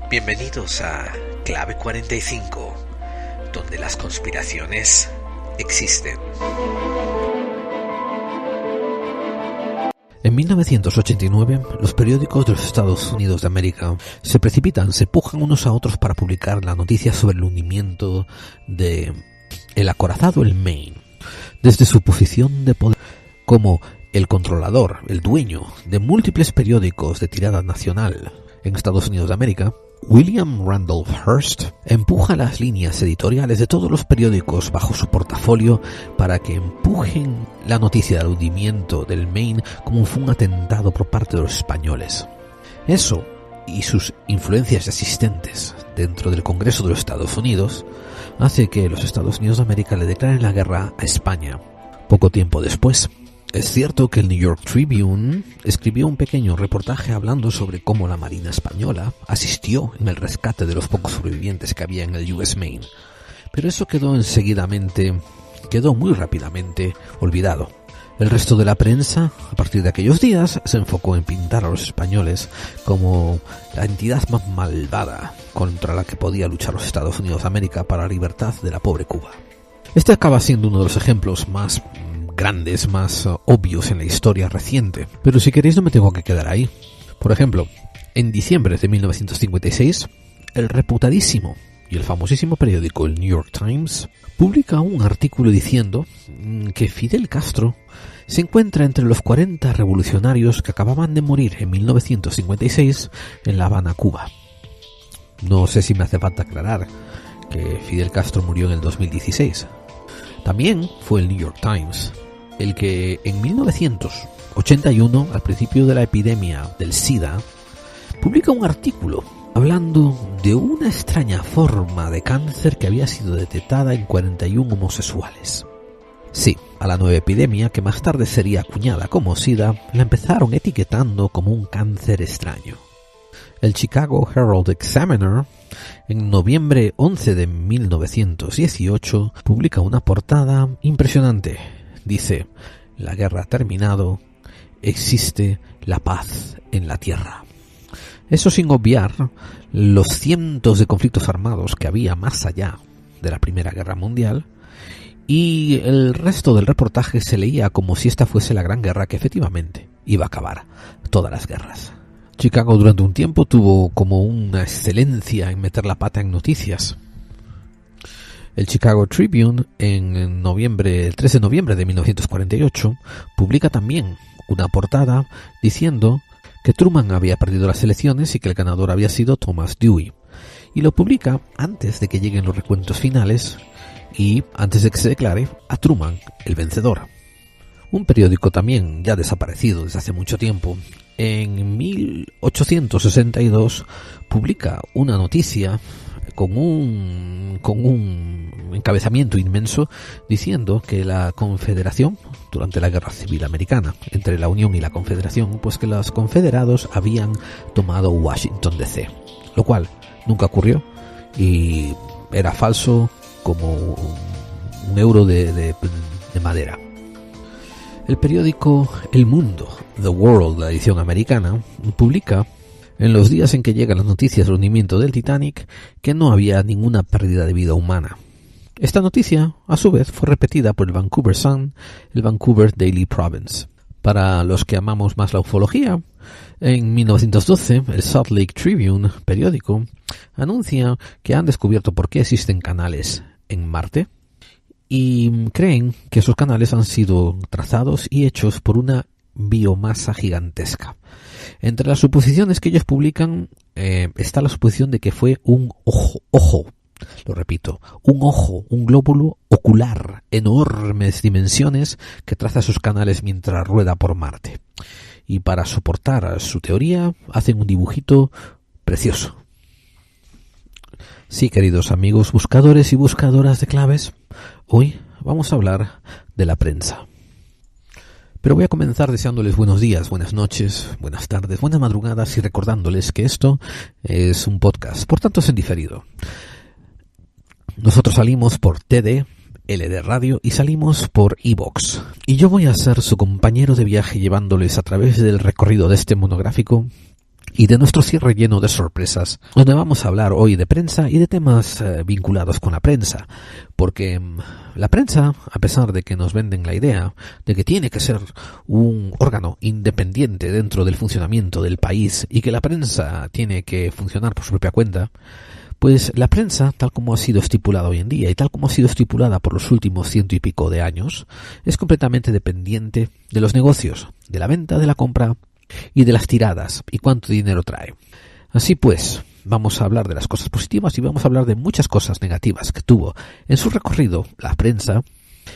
Bienvenidos a Clave 45, donde las conspiraciones existen. En 1989, los periódicos de los Estados Unidos de América se precipitan, se pujan unos a otros para publicar la noticia sobre el hundimiento de el acorazado el Maine. Desde su posición de poder como el controlador, el dueño de múltiples periódicos de tirada nacional en Estados Unidos de América, William Randolph Hearst empuja las líneas editoriales de todos los periódicos bajo su portafolio para que empujen la noticia del hundimiento del Maine como un atentado por parte de los españoles. Eso y sus influencias existentes dentro del Congreso de los Estados Unidos hace que los Estados Unidos de América le declaren la guerra a España. Poco tiempo después, es cierto que el New York Tribune escribió un pequeño reportaje hablando sobre cómo la Marina Española asistió en el rescate de los pocos sobrevivientes que había en el US Maine, pero eso quedó muy rápidamente olvidado. El resto de la prensa, a partir de aquellos días, se enfocó en pintar a los españoles como la entidad más malvada contra la que podía luchar los Estados Unidos de América para la libertad de la pobre Cuba. Este acaba siendo uno de los ejemplos más grandes, más obvios en la historia reciente, pero si queréis no me tengo que quedar ahí. Por ejemplo, en diciembre de 1956, el reputadísimo y el famosísimo periódico el New York Times publica un artículo diciendo que Fidel Castro se encuentra entre los 40 revolucionarios que acababan de morir en 1956 en La Habana, Cuba. No sé si me hace falta aclarar que Fidel Castro murió en el 2016. También fue el New York Times el que en 1981, al principio de la epidemia del SIDA, publica un artículo hablando de una extraña forma de cáncer que había sido detectada en 41 homosexuales. Sí, a la nueva epidemia, que más tarde sería acuñada como SIDA, la empezaron etiquetando como un cáncer extraño. El Chicago Herald Examiner, en noviembre 11 de 1918, publica una portada impresionante. Dice: la guerra ha terminado, existe la paz en la tierra. Eso sin obviar los cientos de conflictos armados que había más allá de la Primera Guerra Mundial, y el resto del reportaje se leía como si esta fuese la gran guerra que efectivamente iba a acabar todas las guerras. Chicago durante un tiempo tuvo como una excelencia en meter la pata en noticias. El Chicago Tribune, el 3 de noviembre de 1948, publica también una portada diciendo que Truman había perdido las elecciones y que el ganador había sido Thomas Dewey. Y lo publica antes de que lleguen los recuentos finales y antes de que se declare a Truman el vencedor. Un periódico también ya desaparecido desde hace mucho tiempo, en 1862 publica una noticia con un encabezamiento inmenso diciendo que la Confederación, durante la Guerra Civil Americana, entre la Unión y la Confederación, pues que los confederados habían tomado Washington DC, lo cual nunca ocurrió y era falso como un euro de madera. El periódico El Mundo, The World, la edición americana, publica en los días en que llegan las noticias del hundimiento del Titanic que no había ninguna pérdida de vida humana. Esta noticia, a su vez, fue repetida por el Vancouver Sun, el Vancouver Daily Province. Para los que amamos más la ufología, en 1912, el Salt Lake Tribune, periódico, anuncia que han descubierto por qué existen canales en Marte y creen que esos canales han sido trazados y hechos por una biomasa gigantesca. Entre las suposiciones que ellos publican está la suposición de que fue un ojo, lo repito, un glóbulo ocular, enormes dimensiones que traza sus canales mientras rueda por Marte. Y para soportar su teoría hacen un dibujito precioso. Sí, queridos amigos buscadores y buscadoras de claves, hoy vamos a hablar de la prensa. Pero voy a comenzar deseándoles buenos días, buenas noches, buenas tardes, buenas madrugadas y recordándoles que esto es un podcast, por tanto es en diferido. Nosotros salimos por TD, LD Radio y salimos por iVoox. Y yo voy a ser su compañero de viaje llevándoles a través del recorrido de este monográfico y de nuestro cierre lleno de sorpresas, donde vamos a hablar hoy de prensa y de temas vinculados con la prensa, porque la prensa, a pesar de que nos venden la idea de que tiene que ser un órgano independiente dentro del funcionamiento del país y que la prensa tiene que funcionar por su propia cuenta, pues la prensa, tal como ha sido estipulada hoy en día y tal como ha sido estipulada por los últimos 100 y pico de años, es completamente dependiente de los negocios, de la venta, de la compra y de las tiradas y cuánto dinero trae. Así pues, vamos a hablar de las cosas positivas y vamos a hablar de muchas cosas negativas que tuvo en su recorrido la prensa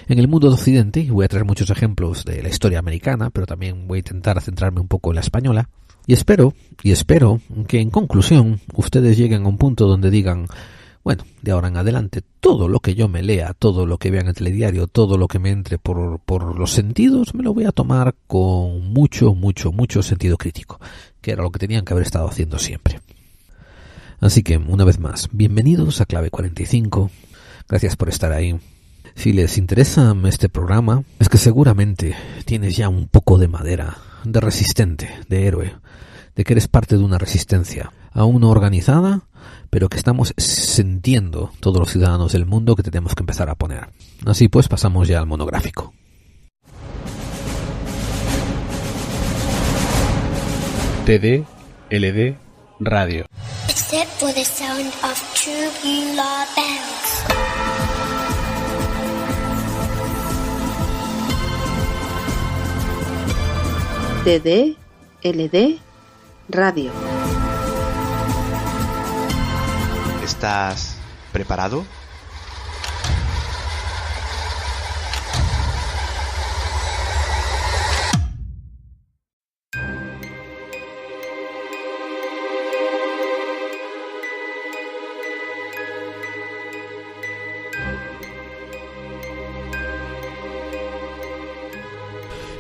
en el mundo de Occidente, y voy a traer muchos ejemplos de la historia americana, pero también voy a intentar centrarme un poco en la española. Y espero que en conclusión ustedes lleguen a un punto donde digan, bueno, de ahora en adelante todo lo que yo me lea, todo lo que vea en el telediario, todo lo que me entre por los sentidos, me lo voy a tomar con mucho sentido crítico, que era lo que tenían que haber estado haciendo siempre. Así que, una vez más, bienvenidos a Clave 45, gracias por estar ahí. Si les interesa este programa, es que seguramente tienes ya un poco de madera, de resistente, de héroe, de que eres parte de una resistencia, aún no organizada, pero que estamos sintiendo todos los ciudadanos del mundo que tenemos que empezar a poner. Así pues, pasamos ya al monográfico. TD, LD, Radio. Except for the sound of tubular bells. TD, LD, Radio. ¿Estás preparado?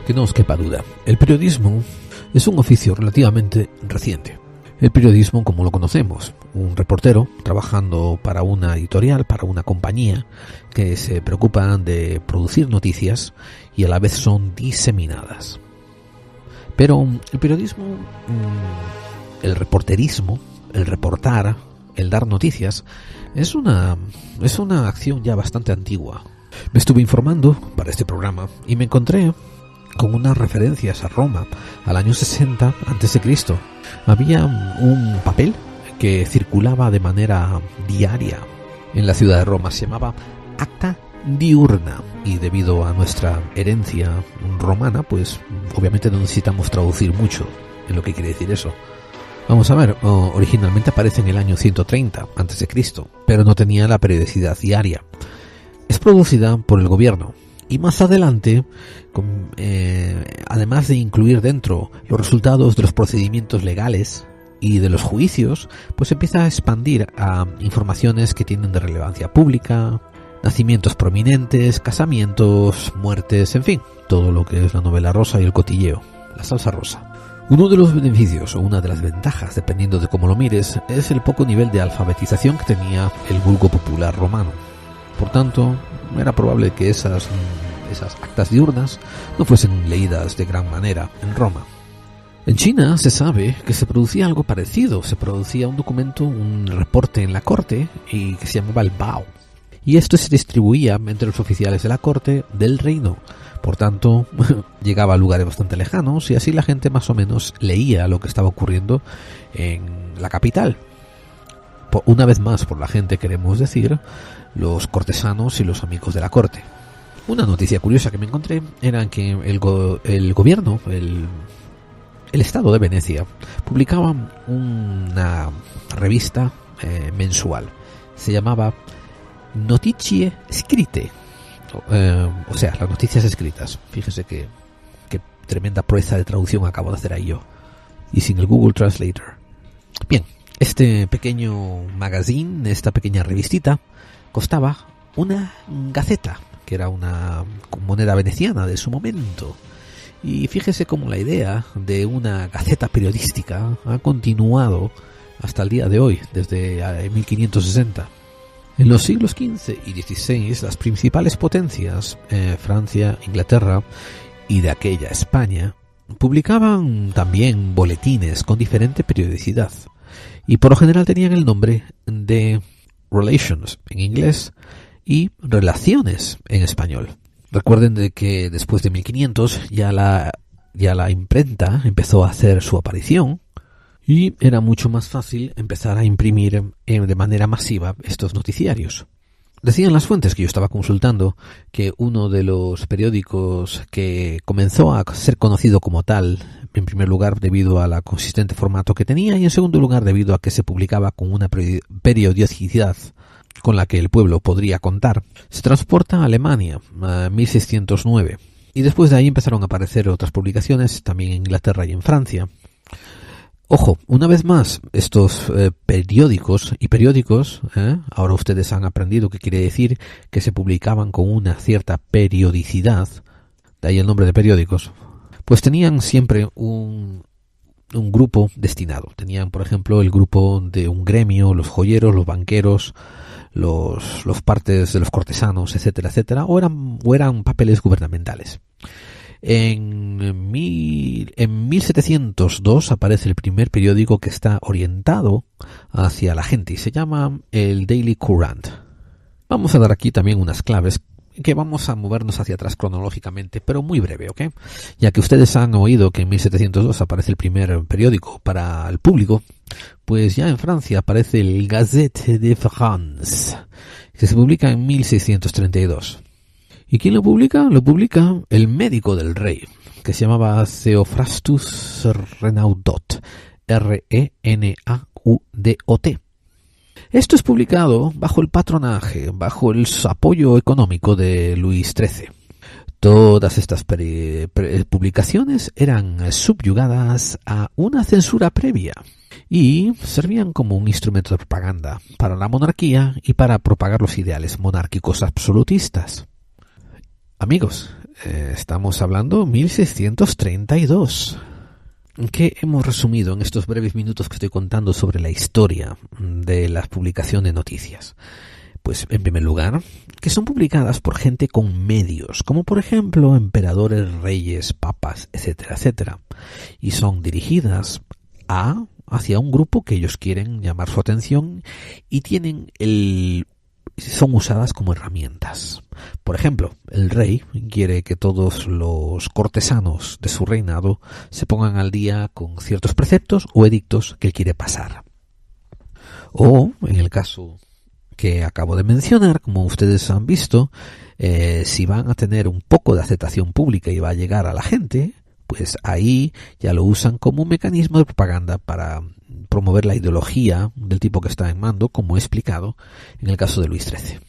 Que no os quepa duda, el periodismo es un oficio relativamente reciente. El periodismo como lo conocemos, un reportero trabajando para una editorial, para una compañía que se preocupa de producir noticias y a la vez son diseminadas. Pero el periodismo, el reporterismo, el reportar, el dar noticias, es una acción ya bastante antigua. Me estuve informando para este programa y me encontré con unas referencias a Roma, al año 60 a.C. Había un papel que circulaba de manera diaria en la ciudad de Roma, se llamaba Acta Diurna, y debido a nuestra herencia romana, pues obviamente no necesitamos traducir mucho en lo que quiere decir eso. Vamos a ver, originalmente aparece en el año 130 a.C., pero no tenía la periodicidad diaria. Es producida por el gobierno. Y más adelante, además de incluir dentro los resultados de los procedimientos legales y de los juicios, pues empieza a expandir a informaciones que tienen de relevancia pública, nacimientos prominentes, casamientos, muertes, en fin, todo lo que es la novela rosa y el cotilleo, la salsa rosa. Uno de los beneficios o una de las ventajas, dependiendo de cómo lo mires, es el poco nivel de alfabetización que tenía el vulgo popular romano. Por tanto, era probable que esas actas diurnas no fuesen leídas de gran manera en Roma. En China se sabe que se producía algo parecido. Se producía un documento, un reporte en la corte, y que se llamaba el Bao. Y esto se distribuía entre los oficiales de la corte del reino. Por tanto, llegaba a lugares bastante lejanos y así la gente más o menos leía lo que estaba ocurriendo en la capital. Una vez más, por la gente queremos decir los cortesanos y los amigos de la corte. Una noticia curiosa que me encontré era que el gobierno, el Estado de Venecia, publicaba una revista mensual. Se llamaba Notizie Scritte, o sea, las noticias escritas. Fíjese qué tremenda proeza de traducción acabo de hacer ahí yo, y sin el Google Translator. Bien, este pequeño magazine, esta pequeña revistita, costaba una gaceta, que era una moneda veneciana de su momento. Y fíjese cómo la idea de una gaceta periodística ha continuado hasta el día de hoy, desde 1560. En los siglos XV y XVI, las principales potencias, Francia, Inglaterra y de aquella España, publicaban también boletines con diferente periodicidad y por lo general tenían el nombre de Relations en inglés y Relaciones en español. Recuerden de que después de 1500 ya la imprenta empezó a hacer su aparición y era mucho más fácil empezar a imprimir de manera masiva estos noticiarios. Decían las fuentes que yo estaba consultando que uno de los periódicos que comenzó a ser conocido como tal, en primer lugar debido a la consistente formato que tenía y en segundo lugar debido a que se publicaba con una periodicidad con la que el pueblo podría contar, se transporta a Alemania, a 1609. Y después de ahí empezaron a aparecer otras publicaciones, también en Inglaterra y en Francia. Ojo, una vez más, estos periódicos, ahora ustedes han aprendido qué quiere decir que se publicaban con una cierta periodicidad, de ahí el nombre de periódicos, pues tenían siempre un grupo destinado. Tenían, por ejemplo, el grupo de un gremio, los joyeros, los banqueros, los partes de los cortesanos, etcétera, etcétera, o eran papeles gubernamentales. En 1702 aparece el primer periódico que está orientado hacia la gente y se llama el Daily Courant. Vamos a dar aquí también unas claves que vamos a movernos hacia atrás cronológicamente, pero muy breve, ¿ok? Ya que ustedes han oído que en 1702 aparece el primer periódico para el público, pues ya en Francia aparece el Gazette de France, que se publica en 1632. ¿Y quién lo publica? Lo publica el médico del rey, que se llamaba Theophrastus Renaudot, Renaudot. Esto es publicado bajo el patronaje, bajo el apoyo económico de Luis XIII. Todas estas publicaciones eran subyugadas a una censura previa y servían como un instrumento de propaganda para la monarquía y para propagar los ideales monárquicos absolutistas. Amigos, estamos hablando 1632. ¿Qué hemos resumido en estos breves minutos que estoy contando sobre la historia de la publicación de noticias? Pues, en primer lugar, que son publicadas por gente con medios, como por ejemplo emperadores, reyes, papas, etcétera, etcétera, y son dirigidas hacia un grupo que ellos quieren llamar su atención y son usadas como herramientas. Por ejemplo, el rey quiere que todos los cortesanos de su reinado se pongan al día con ciertos preceptos o edictos que él quiere pasar. O, en el caso que acabo de mencionar, como ustedes han visto, si van a tener un poco de aceptación pública y va a llegar a la gente, pues ahí ya lo usan como un mecanismo de propaganda para promover la ideología del tipo que está en mando, como he explicado en el caso de Luis XIII.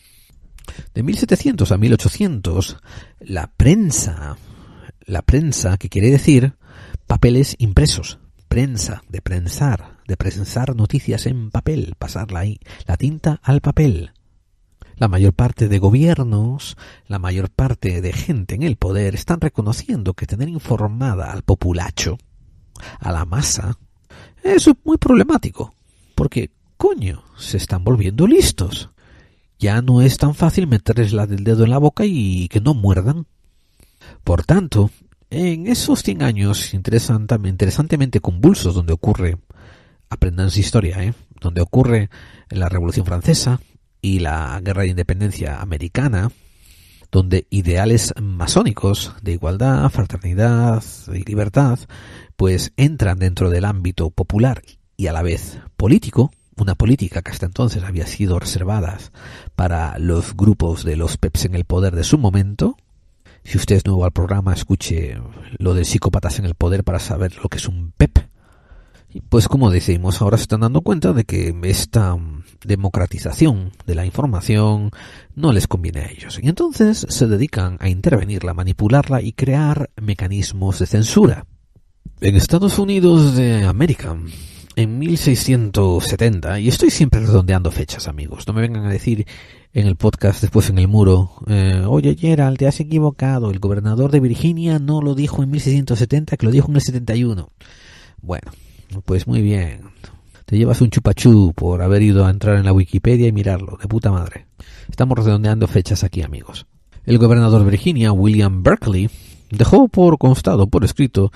De 1700 a 1800, la prensa, que quiere decir papeles impresos, de prensar noticias en papel, pasar la tinta al papel. La mayor parte de gobiernos, la mayor parte de gente en el poder están reconociendo que tener informada al populacho, a la masa, es muy problemático, porque, se están volviendo listos. Ya no es tan fácil meterles el dedo en la boca y que no muerdan. Por tanto, en esos 100 años interesantemente convulsos donde ocurre, aprendanse historia, donde ocurre la Revolución Francesa y la Guerra de Independencia Americana, donde ideales masónicos de igualdad, fraternidad y libertad pues entran dentro del ámbito popular y a la vez político, una política que hasta entonces había sido reservada para los grupos de los peps en el poder de su momento. Si usted es nuevo al programa, escuche lo de psicópatas en el poder para saber lo que es un pep. Y pues como decimos, ahora se están dando cuenta de que esta democratización de la información no les conviene a ellos. Y entonces se dedican a intervenirla, manipularla y crear mecanismos de censura. En Estados Unidos de América, en 1670, y estoy siempre redondeando fechas, amigos, no me vengan a decir en el podcast después en el muro, oye Gerald, te has equivocado, el gobernador de Virginia no lo dijo en 1670, que lo dijo en el 71. Bueno, pues muy bien, te llevas un chupachú por haber ido a entrar en la Wikipedia y mirarlo, de puta madre. Estamos redondeando fechas aquí, amigos. El gobernador de Virginia, William Berkeley, dejó por constado, por escrito,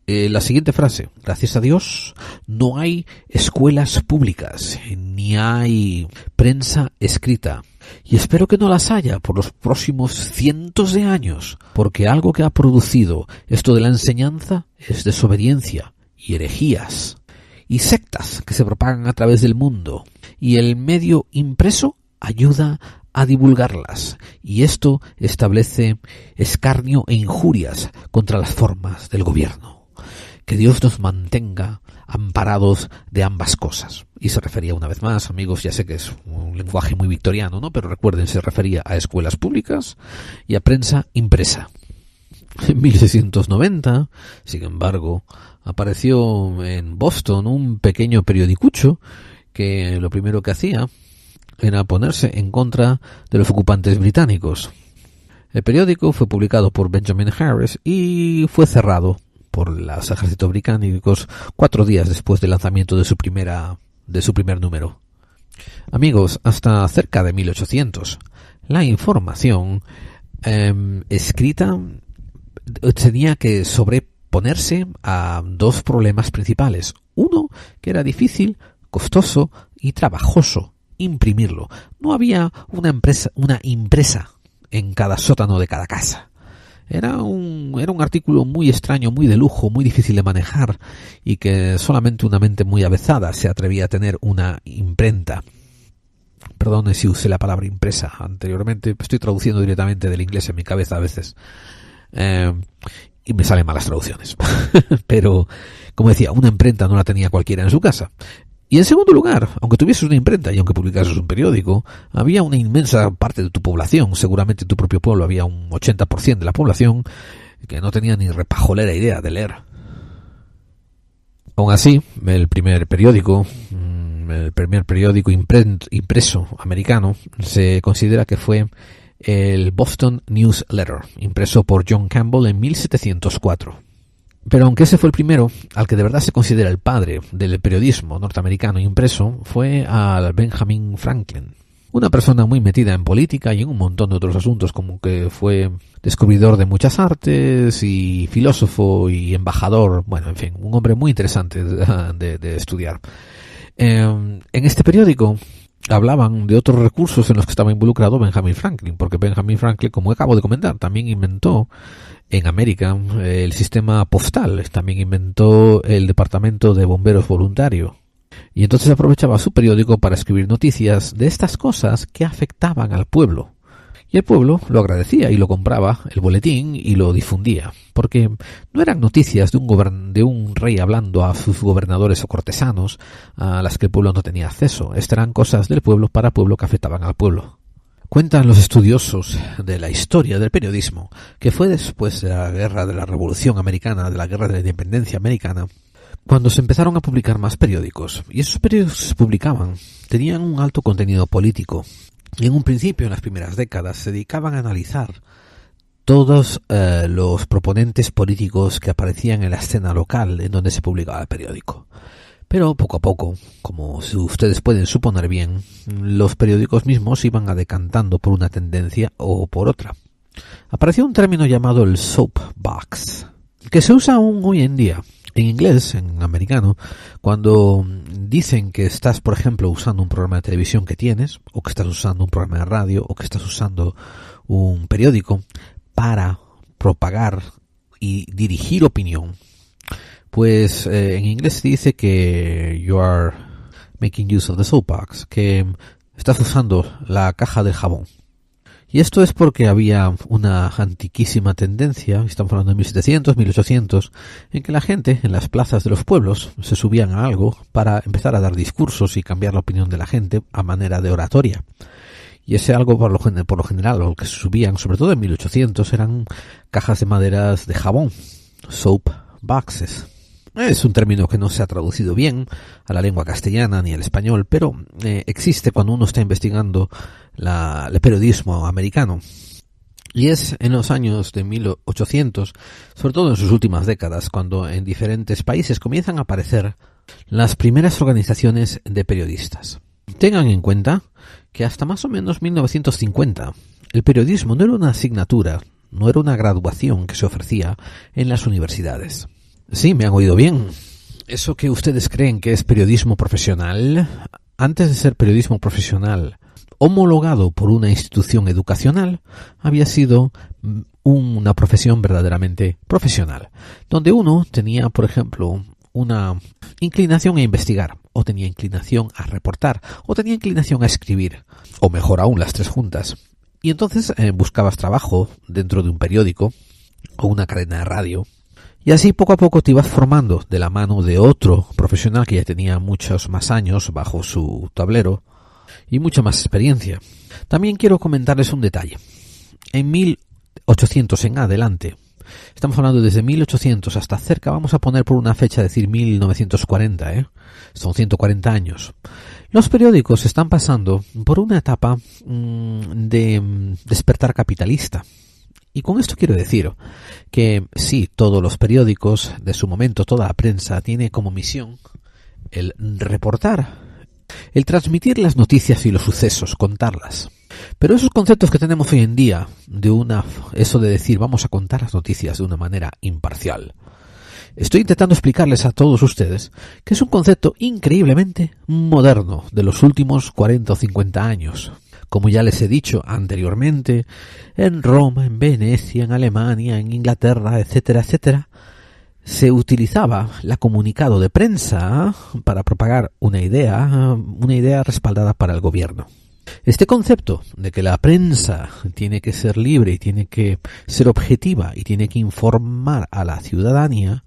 la siguiente frase: gracias a Dios no hay escuelas públicas, ni hay prensa escrita, y espero que no las haya por los próximos cientos de años, porque algo que ha producido esto de la enseñanza es desobediencia y herejías y sectas que se propagan a través del mundo, y el medio impreso ayuda a divulgarlas, y esto establece escarnio e injurias contra las formas del gobierno. Que Dios nos mantenga amparados de ambas cosas. Y se refería una vez más, amigos, ya sé que es un lenguaje muy victoriano, ¿no? Pero recuerden, se refería a escuelas públicas y a prensa impresa. En 1690, sin embargo, apareció en Boston un pequeño periodicucho que lo primero que hacía era ponerse en contra de los ocupantes británicos. El periódico fue publicado por Benjamin Harris y fue cerrado por los ejércitos británicos 4 días después del lanzamiento de su primer número. Amigos, hasta cerca de 1800, la información escrita tenía que sobreponerse a 2 problemas principales. Uno, que era difícil, costoso y trabajoso imprimirlo. No había una impresa en cada sótano de cada casa. Era un artículo muy extraño, muy de lujo, muy difícil de manejar, y que solamente una mente muy avezada se atrevía a tener una imprenta. Perdone si usé la palabra impresa anteriormente, estoy traduciendo directamente del inglés en mi cabeza a veces, y me salen malas traducciones. Pero, como decía, una imprenta no la tenía cualquiera en su casa. Y en segundo lugar, aunque tuvieses una imprenta y aunque publicases un periódico, había una inmensa parte de tu población, seguramente en tu propio pueblo había un 80% de la población, que no tenía ni repajolera idea de leer. Aún así, el primer periódico impreso americano se considera que fue el Boston News Letter, impreso por John Campbell en 1704. Pero aunque ese fue el primero, al que de verdad se considera el padre del periodismo norteamericano impreso, fue al Benjamin Franklin. Una persona muy metida en política y en un montón de otros asuntos, como que fue descubridor de muchas artes y filósofo y embajador, bueno, en fin, un hombre muy interesante de estudiar. En este periódico hablaban de otros recursos en los que estaba involucrado Benjamin Franklin, porque Benjamin Franklin, como acabo de comentar, también inventó en América el sistema postal, también inventó el departamento de bomberos voluntario, y entonces aprovechaba su periódico para escribir noticias de estas cosas que afectaban al pueblo. Y el pueblo lo agradecía y lo compraba, el boletín, y lo difundía, porque no eran noticias de un rey hablando a sus gobernadores o cortesanos a las que el pueblo no tenía acceso. Estas eran cosas del pueblo para pueblo que afectaban al pueblo. Cuentan los estudiosos de la historia del periodismo que fue después de la guerra de la Revolución Americana, de la guerra de la Independencia Americana, cuando se empezaron a publicar más periódicos. Y esos periódicos que se publicaban tenían un alto contenido político. Y en un principio, en las primeras décadas, se dedicaban a analizar todos los proponentes políticos que aparecían en la escena local en donde se publicaba el periódico. Pero poco a poco, como ustedes pueden suponer bien, los periódicos mismos iban decantando por una tendencia o por otra. Apareció un término llamado el soapbox, que se usa aún hoy en día. En inglés, en americano, cuando dicen que estás, por ejemplo, usando un programa de televisión que tienes, o que estás usando un programa de radio, o que estás usando un periódico para propagar y dirigir opinión, pues en inglés se dice que you are making use of the soapbox, que estás usando la caja del jabón. Y esto es porque había una antiquísima tendencia, estamos hablando de 1700, 1800, en que la gente en las plazas de los pueblos se subían a algo para empezar a dar discursos y cambiar la opinión de la gente a manera de oratoria. Y ese algo por lo general, lo que se subían, sobre todo en 1800, eran cajas de maderas de jabón, soap boxes. Es un término que no se ha traducido bien a la lengua castellana ni al español, pero existe cuando uno está investigando el periodismo americano. Y es en los años de 1800, sobre todo en sus últimas décadas, cuando en diferentes países comienzan a aparecer las primeras organizaciones de periodistas. Tengan en cuenta que hasta más o menos 1950 el periodismo no era una asignatura no era una graduación que se ofrecía en las universidades. Sí, me han oído bien. Eso que ustedes creen que es periodismo profesional, antes de ser periodismo profesional homologado por una institución educacional, había sido una profesión verdaderamente profesional, donde uno tenía, por ejemplo, una inclinación a investigar, o tenía inclinación a reportar, o tenía inclinación a escribir, o mejor aún, las tres juntas. Y entonces buscabas trabajo dentro de un periódico o una cadena de radio, y así poco a poco te ibas formando de la mano de otro profesional que ya tenía muchos más años bajo su tablero y mucha más experiencia. También quiero comentarles un detalle. En 1800 en adelante, estamos hablando desde 1800 hasta cerca, vamos a poner por una fecha, decir 1940, son 140 años. Los periódicos están pasando por una etapa de despertar capitalista. Y con esto quiero decir que sí, todos los periódicos de su momento, toda la prensa tiene como misión el reportar, el transmitir las noticias y los sucesos, contarlas. Pero esos conceptos que tenemos hoy en día, eso de decir vamos a contar las noticias de una manera imparcial, estoy intentando explicarles a todos ustedes que es un concepto increíblemente moderno de los últimos 40 o 50 años. Como ya les he dicho anteriormente, en Roma, en Venecia, en Alemania, en Inglaterra, etcétera, etcétera, se utilizaba la comunicado de prensa para propagar una idea respaldada para el gobierno. Este concepto de que la prensa tiene que ser libre y tiene que ser objetiva y tiene que informar a la ciudadanía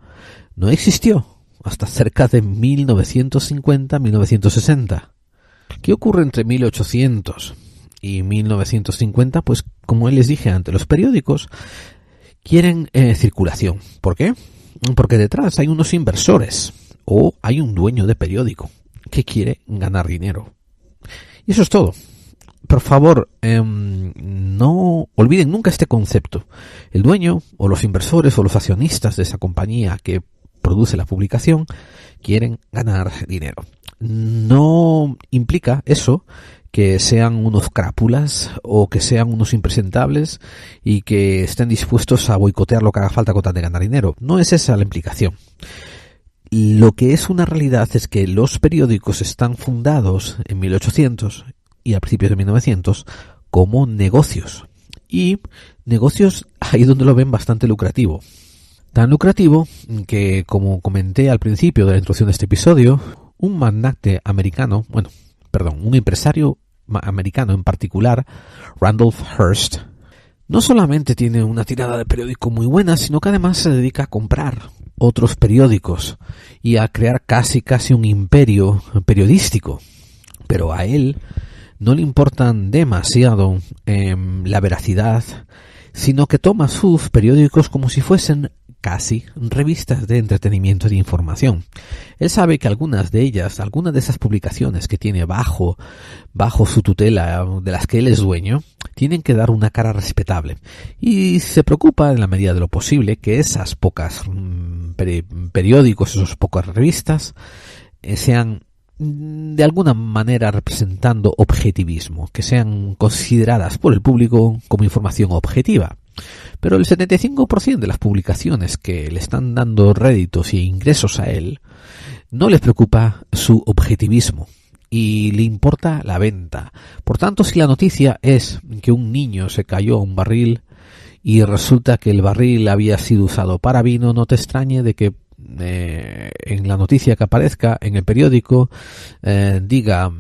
no existió hasta cerca de 1950-1960. ¿Qué ocurre entre 1800 y 1950? Pues como les dije antes, los periódicos quieren circulación. ¿Por qué? Porque detrás hay unos inversores o hay un dueño de periódico que quiere ganar dinero. Y eso es todo. Por favor, no olviden nunca este concepto. El dueño o los inversores o los accionistas de esa compañía que produce la publicación quieren ganar dinero. No implica eso que sean unos crápulas o que sean unos impresentables y que estén dispuestos a boicotear lo que haga falta con tal de ganar dinero. No es esa la implicación. Lo que es una realidad es que los periódicos están fundados en 1800 y a principios de 1900 como negocios. Y negocios ahí donde lo ven bastante lucrativo. Tan lucrativo que, como comenté al principio de la introducción de este episodio, un magnate americano, un empresario americano en particular, Randolph Hearst, no solamente tiene una tirada de periódico muy buena, sino que además se dedica a comprar otros periódicos y a crear casi un imperio periodístico. Pero a él no le importan demasiado la veracidad, sino que toma sus periódicos como si fuesen casi revistas de entretenimiento y de información. Él sabe que algunas de esas publicaciones que tiene bajo su tutela, de las que él es dueño, tienen que dar una cara respetable. Y se preocupa en la medida de lo posible que esas pocas periódicos, esas pocas revistas, sean de alguna manera representando objetivismo, que sean consideradas por el público como información objetiva. Pero el 75% de las publicaciones que le están dando réditos e ingresos a él no les preocupa su objetivismo y le importa la venta. Por tanto, si la noticia es que un niño se cayó a un barril y resulta que el barril había sido usado para vino, no te extrañe de que en la noticia que aparezca en el periódico diga: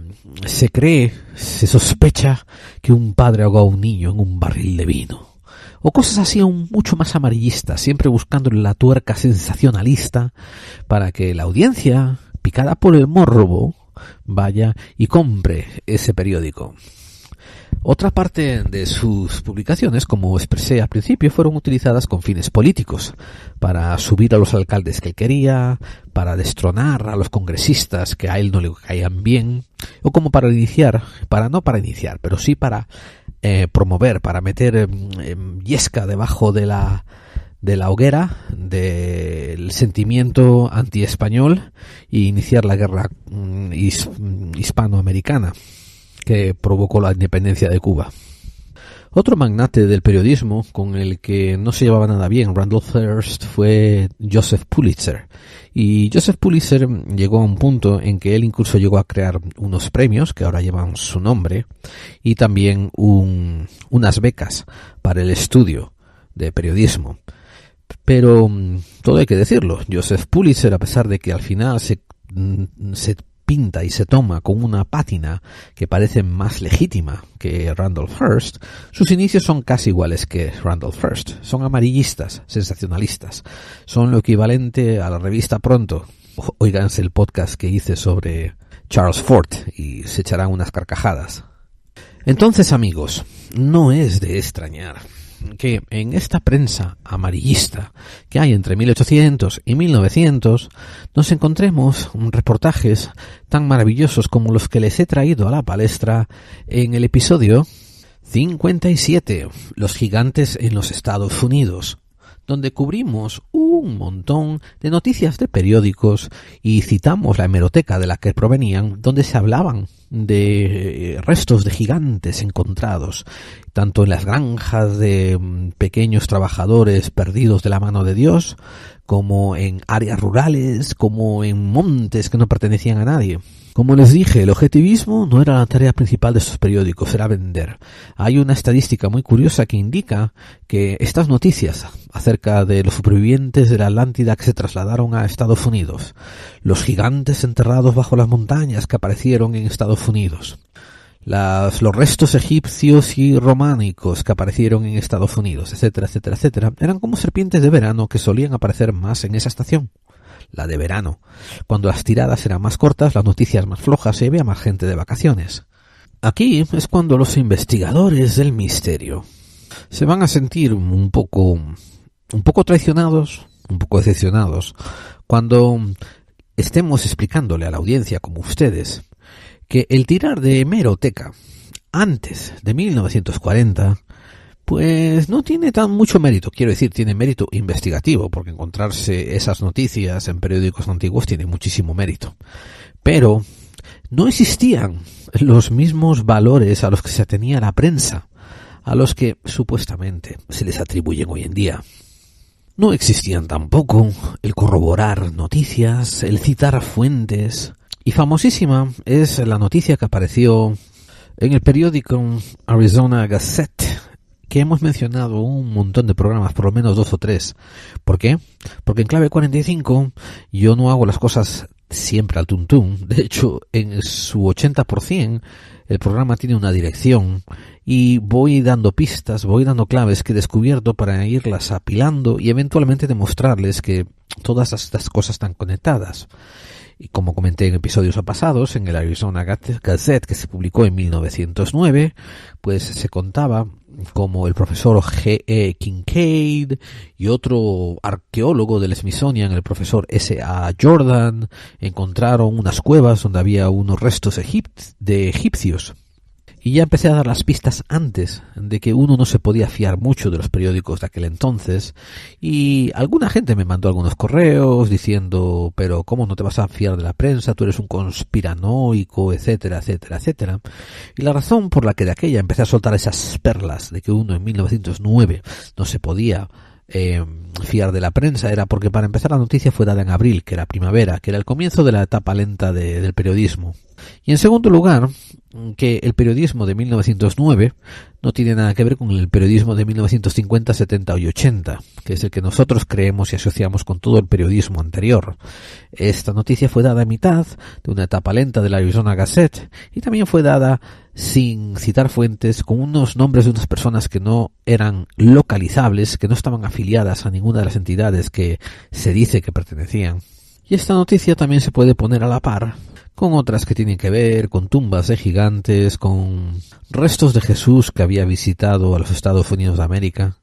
se sospecha que un padre ahogó a un niño en un barril de vino. O cosas así aún mucho más amarillistas, siempre buscando la tuerca sensacionalista para que la audiencia, picada por el morbo, vaya y compre ese periódico. Otra parte de sus publicaciones, como expresé al principio, fueron utilizadas con fines políticos, para subir a los alcaldes que él quería, para destronar a los congresistas que a él no le caían bien, o como para promover, para meter yesca debajo de la hoguera del sentimiento anti-español e iniciar la guerra hispanoamericana que provocó la independencia de Cuba. Otro magnate del periodismo con el que no se llevaba nada bien Randolph Hearst fue Joseph Pulitzer. Y Joseph Pulitzer llegó a un punto en que él incluso llegó a crear unos premios que ahora llevan su nombre y también unas becas para el estudio de periodismo. Pero todo hay que decirlo, Joseph Pulitzer, a pesar de que al final se pinta y se toma con una pátina que parece más legítima que Randolph Hearst, sus inicios son casi iguales que Randolph Hearst. Son amarillistas, sensacionalistas. Son lo equivalente a la revista Pronto. Óiganse el podcast que hice sobre Charles Ford y se echarán unas carcajadas. Entonces, amigos, no es de extrañar que en esta prensa amarillista que hay entre 1800 y 1900 nos encontremos reportajes tan maravillosos como los que les he traído a la palestra en el episodio 57, Los gigantes en los Estados Unidos, donde cubrimos un montón de noticias de periódicos y citamos la hemeroteca de la que provenían, donde se hablaban de restos de gigantes encontrados, tanto en las granjas de pequeños trabajadores perdidos de la mano de Dios, como en áreas rurales, como en montes que no pertenecían a nadie. Como les dije, el objetivismo no era la tarea principal de estos periódicos, era vender. Hay una estadística muy curiosa que indica que estas noticias acerca de los supervivientes de la Atlántida que se trasladaron a Estados Unidos, los gigantes enterrados bajo las montañas que aparecieron en Estados Unidos, los restos egipcios y románicos que aparecieron en Estados Unidos, etcétera, etcétera, etcétera, eran como serpientes de verano que solían aparecer más en esa estación, la de verano, cuando las tiradas eran más cortas, las noticias más flojas y había más gente de vacaciones. Aquí es cuando los investigadores del misterio se van a sentir un poco traicionados, un poco decepcionados, cuando estemos explicándole a la audiencia como ustedes que el tirar de hemeroteca antes de 1940 pues no tiene tan mucho mérito. Quiero decir, tiene mérito investigativo, porque encontrarse esas noticias en periódicos antiguos tiene muchísimo mérito. Pero no existían los mismos valores a los que se atenía la prensa, a los que supuestamente se les atribuyen hoy en día. No existían tampoco el corroborar noticias, el citar fuentes. Y famosísima es la noticia que apareció en el periódico Arizona Gazette, que hemos mencionado un montón de programas, por lo menos 2 o 3. ¿Por qué? Porque en Clave 45 yo no hago las cosas siempre al tuntún. De hecho, en su 80% el programa tiene una dirección y voy dando pistas, voy dando claves que he descubierto para irlas apilando y eventualmente demostrarles que todas estas cosas están conectadas. Y como comenté en episodios pasados, en el Arizona Gazette, que se publicó en 1909, pues se contaba como el profesor G.E. Kincaid y otro arqueólogo del Smithsonian, el profesor S.A. Jordan, encontraron unas cuevas donde había unos restos de egipcios. Y ya empecé a dar las pistas antes de que uno no se podía fiar mucho de los periódicos de aquel entonces, y alguna gente me mandó algunos correos diciendo, pero ¿cómo no te vas a fiar de la prensa? Tú eres un conspiranoico, etcétera, etcétera, etcétera. Y la razón por la que de aquella empecé a soltar esas perlas de que uno en 1909 no se podía fiar de la prensa era porque, para empezar, la noticia fue dada en abril, que era primavera, que era el comienzo de la etapa lenta del periodismo. Y en segundo lugar, que el periodismo de 1909 no tiene nada que ver con el periodismo de 1950, 70 y 80, que es el que nosotros creemos y asociamos con todo el periodismo anterior. Esta noticia fue dada a mitad de una etapa lenta de la Arizona Gazette y también fue dada sin citar fuentes, con unos nombres de unas personas que no eran localizables, que no estaban afiliadas a ninguna de las entidades que se dice que pertenecían. Y esta noticia también se puede poner a la par con otras que tienen que ver con tumbas de gigantes, con restos de Jesús que había visitado a los Estados Unidos de América,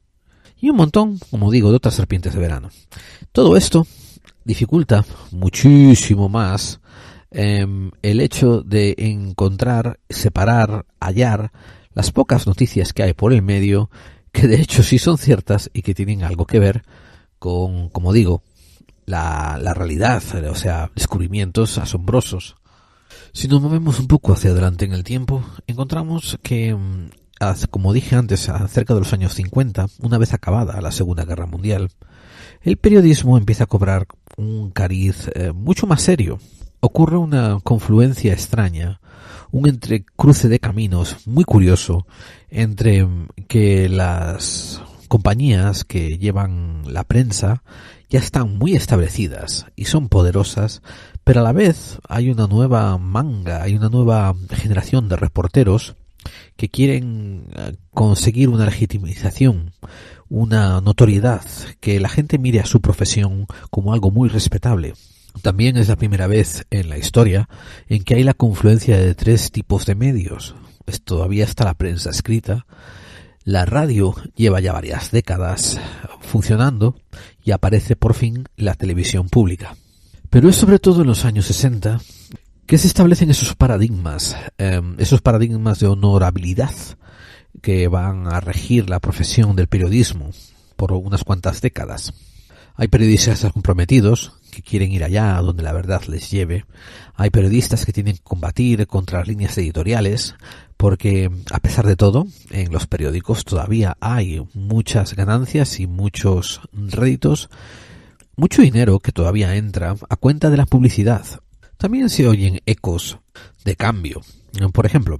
y un montón, como digo, de otras serpientes de verano. Todo esto dificulta muchísimo más el hecho de encontrar, separar, hallar las pocas noticias que hay por el medio, que de hecho sí son ciertas y que tienen algo que ver con, como digo, la realidad, o sea, descubrimientos asombrosos. Si nos movemos un poco hacia adelante en el tiempo, encontramos que como dije antes, cerca de los años 50, una vez acabada la Segunda Guerra Mundial, el periodismo empieza a cobrar un cariz mucho más serio. Ocurre una confluencia extraña, un entrecruce de caminos muy curioso entre que las compañías que llevan la prensa ya están muy establecidas y son poderosas, pero a la vez hay una nueva manga, hay una nueva generación de reporteros que quieren conseguir una legitimización, una notoriedad, que la gente mire a su profesión como algo muy respetable. También es la primera vez en la historia en que hay la confluencia de tres tipos de medios. Todavía está la prensa escrita, la radio lleva ya varias décadas funcionando y aparece por fin la televisión pública. Pero es sobre todo en los años 60 que se establecen esos paradigmas de honorabilidad que van a regir la profesión del periodismo por unas cuantas décadas. Hay periodistas comprometidos que quieren ir allá donde la verdad les lleve. Hay periodistas que tienen que combatir contra las líneas editoriales porque, a pesar de todo, en los periódicos todavía hay muchas ganancias y muchos réditos, mucho dinero que todavía entra a cuenta de la publicidad. También se oyen ecos de cambio. Por ejemplo,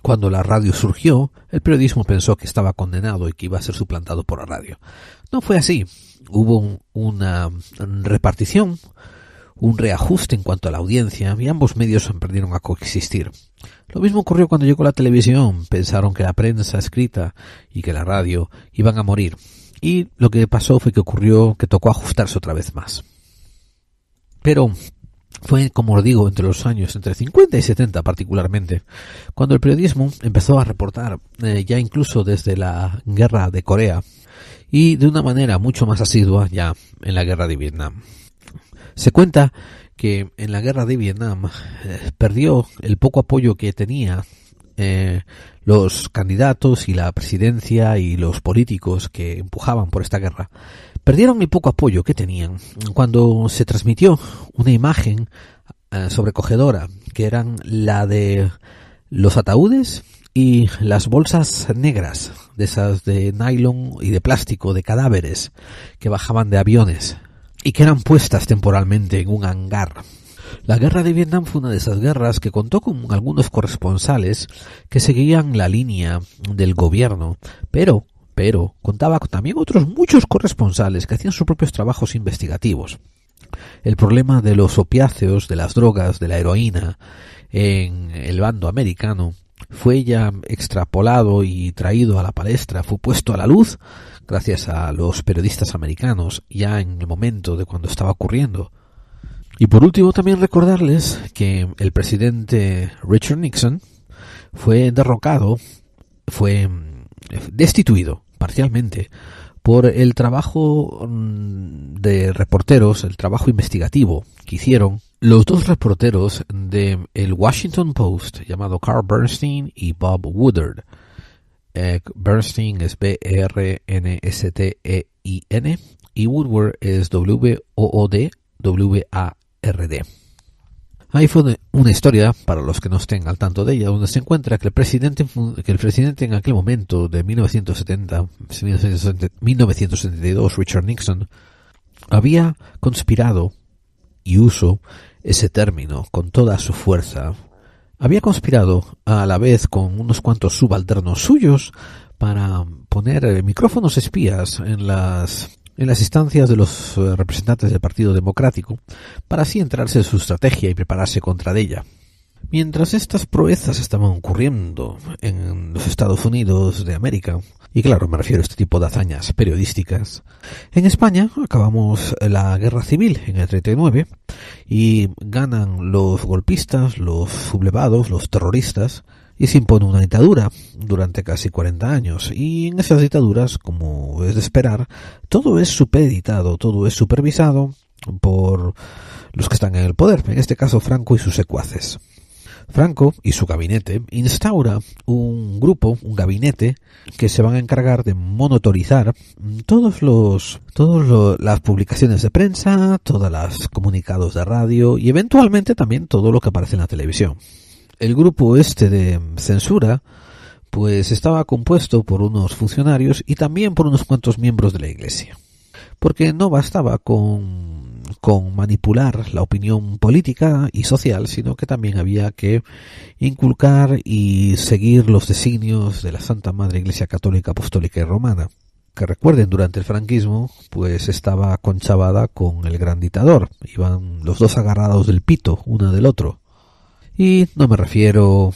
cuando la radio surgió, el periodismo pensó que estaba condenado y que iba a ser suplantado por la radio. No fue así. Hubo una repartición, un reajuste en cuanto a la audiencia y ambos medios perdieron a coexistir. Lo mismo ocurrió cuando llegó la televisión. Pensaron que la prensa escrita y que la radio iban a morir. Y lo que pasó fue que tocó ajustarse otra vez más. Pero fue, como os digo, entre 50 y 70 particularmente, cuando el periodismo empezó a reportar ya incluso desde la guerra de Corea y de una manera mucho más asidua ya en la guerra de Vietnam. Se cuenta que en la guerra de Vietnam perdió el poco apoyo que tenía los candidatos y la presidencia y los políticos que empujaban por esta guerra. Perdieron el poco apoyo que tenían cuando se transmitió una imagen sobrecogedora, que eran la de los ataúdes y las bolsas negras, de esas de nylon y de plástico, de cadáveres que bajaban de aviones y que eran puestas temporalmente en un hangar. La guerra de Vietnam fue una de esas guerras que contó con algunos corresponsales que seguían la línea del gobierno, pero contaba también otros muchos corresponsales que hacían sus propios trabajos investigativos. El problema de los opiáceos, de las drogas, de la heroína en el bando americano fue ya extrapolado y traído a la palestra, fue puesto a la luz gracias a los periodistas americanos ya en el momento de cuando estaba ocurriendo. Y por último también recordarles que el presidente Richard Nixon fue destituido parcialmente por el trabajo de reporteros, el trabajo investigativo que hicieron los dos reporteros de el Washington Post, llamado Carl Bernstein y Bob Woodward. Bernstein es B-R-N-S-T-E-I-N y Woodward es W-O-O-D-W-A-R-D. Ahí fue una historia, para los que no estén al tanto de ella, donde se encuentra que el presidente en aquel momento de 1972, Richard Nixon, había conspirado, y uso ese término con toda su fuerza, había conspirado a la vez con unos cuantos subalternos suyos para poner micrófonos espías en las instancias de los representantes del Partido Democrático, para así enterarse de su estrategia y prepararse contra ella. Mientras estas proezas estaban ocurriendo en los Estados Unidos de América, y claro, me refiero a este tipo de hazañas periodísticas, en España acabamos la guerra civil en el 39 y ganan los golpistas, los sublevados, los terroristas, y se impone una dictadura durante casi 40 años. Y en esas dictaduras, como es de esperar, todo es supeditado, todo es supervisado por los que están en el poder, en este caso Franco y sus secuaces. Franco y su gabinete instaura un gabinete que se van a encargar de monitorizar todas las publicaciones de prensa, todos los comunicados de radio y eventualmente también todo lo que aparece en la televisión. El grupo de censura pues estaba compuesto por unos funcionarios y también por unos cuantos miembros de la Iglesia. Porque no bastaba con manipular la opinión política y social, sino que también había que inculcar y seguir los designios de la Santa Madre Iglesia Católica, Apostólica y Romana, que recuerden, durante el franquismo pues estaba conchavada con el gran dictador, iban los dos agarrados del pito uno del otro. Y no me refiero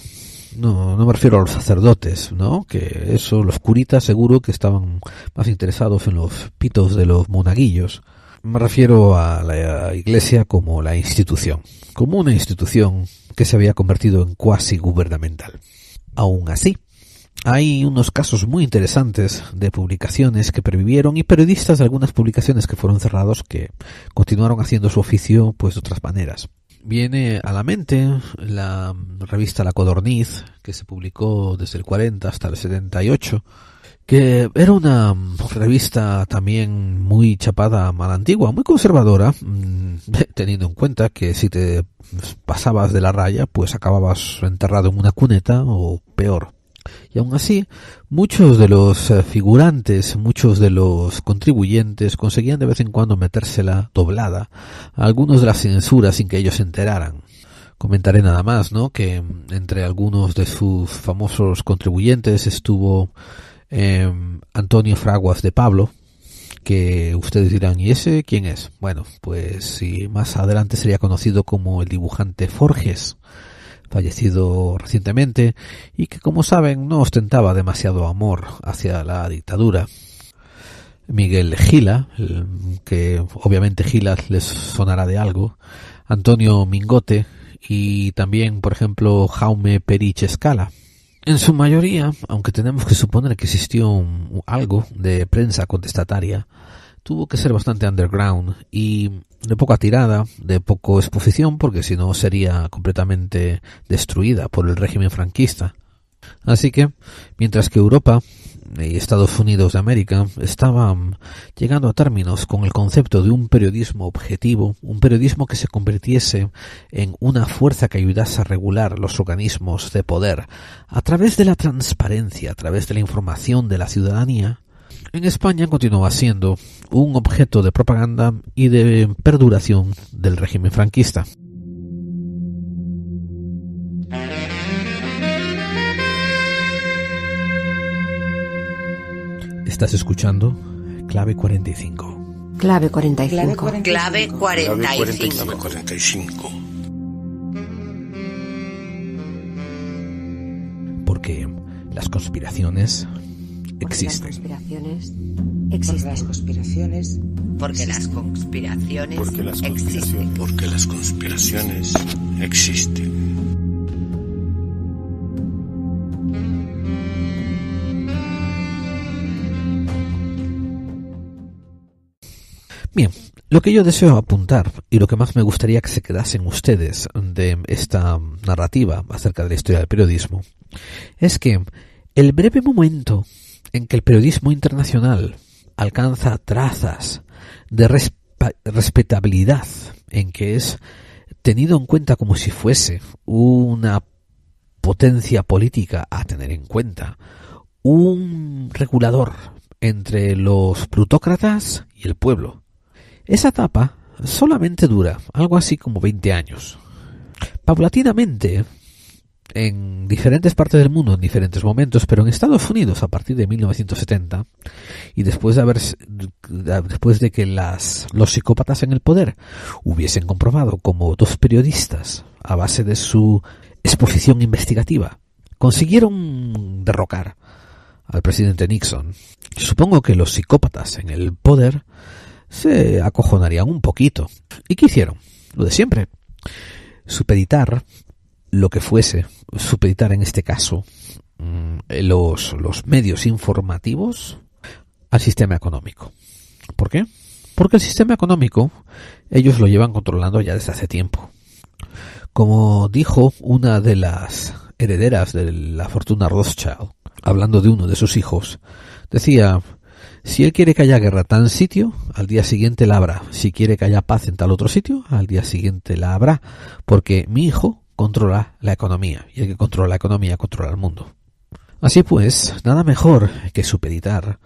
a los sacerdotes, ¿no? Que eso, los curitas seguro que estaban más interesados en los pitos de los monaguillos. Me refiero a la Iglesia como una institución que se había convertido en cuasi gubernamental. Aún así, hay unos casos muy interesantes de publicaciones que pervivieron y periodistas de algunas publicaciones que fueron cerrados que continuaron haciendo su oficio pues de otras maneras. Viene a la mente la revista La Codorniz, que se publicó desde el 40 hasta el 78, que era una revista también muy chapada a la antigua, muy conservadora, teniendo en cuenta que si te pasabas de la raya, pues acababas enterrado en una cuneta o peor. Y aún así, muchos de los figurantes, muchos de los contribuyentes conseguían de vez en cuando metérsela doblada a algunos de las censuras sin que ellos se enteraran. Comentaré nada más, ¿no? Que entre algunos de sus famosos contribuyentes estuvo Antonio Fraguas de Pablo, que ustedes dirán, ¿y ese quién es? Bueno, pues sí, más adelante sería conocido como el dibujante Forges, fallecido recientemente, y que, como saben, no ostentaba demasiado amor hacia la dictadura. Miguel Gila, que obviamente Gila les sonará de algo, Antonio Mingote y también, por ejemplo, Jaume Perich Escala. En su mayoría, aunque tenemos que suponer que existió algo de prensa contestataria, tuvo que ser bastante underground y de poca tirada, de poco exposición, porque si no sería completamente destruida por el régimen franquista. Así que, mientras que Europa y Estados Unidos de América estaban llegando a términos con el concepto de un periodismo objetivo, un periodismo que se convirtiese en una fuerza que ayudase a regular los organismos de poder a través de la transparencia, a través de la información de la ciudadanía, en España continuaba siendo un objeto de propaganda y de perduración del régimen franquista. Estás escuchando Clave 45. Clave 45. Clave 45. Clave 45. Porque las conspiraciones existen. Porque las conspiraciones existen. Porque las conspiraciones existen. Bien, lo que yo deseo apuntar y lo que más me gustaría que se quedasen ustedes de esta narrativa acerca de la historia del periodismo es que el breve momento en que el periodismo internacional alcanza trazas de respetabilidad, en que es tenido en cuenta como si fuese una potencia política a tener en cuenta, un regulador entre los plutócratas y el pueblo. Esa etapa solamente dura algo así como 20 años. Paulatinamente, en diferentes partes del mundo, en diferentes momentos, pero en Estados Unidos a partir de 1970, y después de que los psicópatas en el poder hubiesen comprobado como dos periodistas, a base de su exposición investigativa, consiguieron derrocar al presidente Nixon. Supongo que los psicópatas en el poder se acojonarían un poquito. ¿Y qué hicieron? Lo de siempre. Supeditar lo que fuese, supeditar en este caso los medios informativos al sistema económico. ¿Por qué? Porque el sistema económico ellos lo llevan controlando ya desde hace tiempo. Como dijo una de las herederas de la fortuna Rothschild, hablando de uno de sus hijos, decía: si él quiere que haya guerra en tal sitio, al día siguiente la habrá. Si quiere que haya paz en tal otro sitio, al día siguiente la habrá. Porque mi hijo controla la economía. Y el que controla la economía controla el mundo. Así pues, nada mejor que supeditar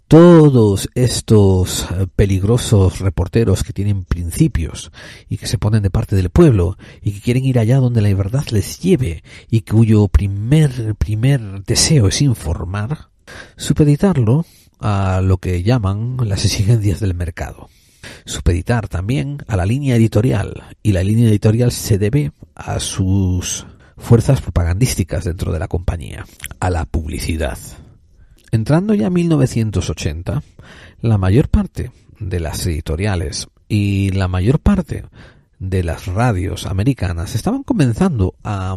todos estos peligrosos reporteros que tienen principios y que se ponen de parte del pueblo y que quieren ir allá donde la verdad les lleve y cuyo primer deseo es informar, supeditarlo a lo que llaman las exigencias del mercado. Supeditar también a la línea editorial, y la línea editorial se debe a sus fuerzas propagandísticas dentro de la compañía, a la publicidad. Entrando ya a 1980, la mayor parte de las editoriales y la mayor parte de las radios americanas estaban comenzando a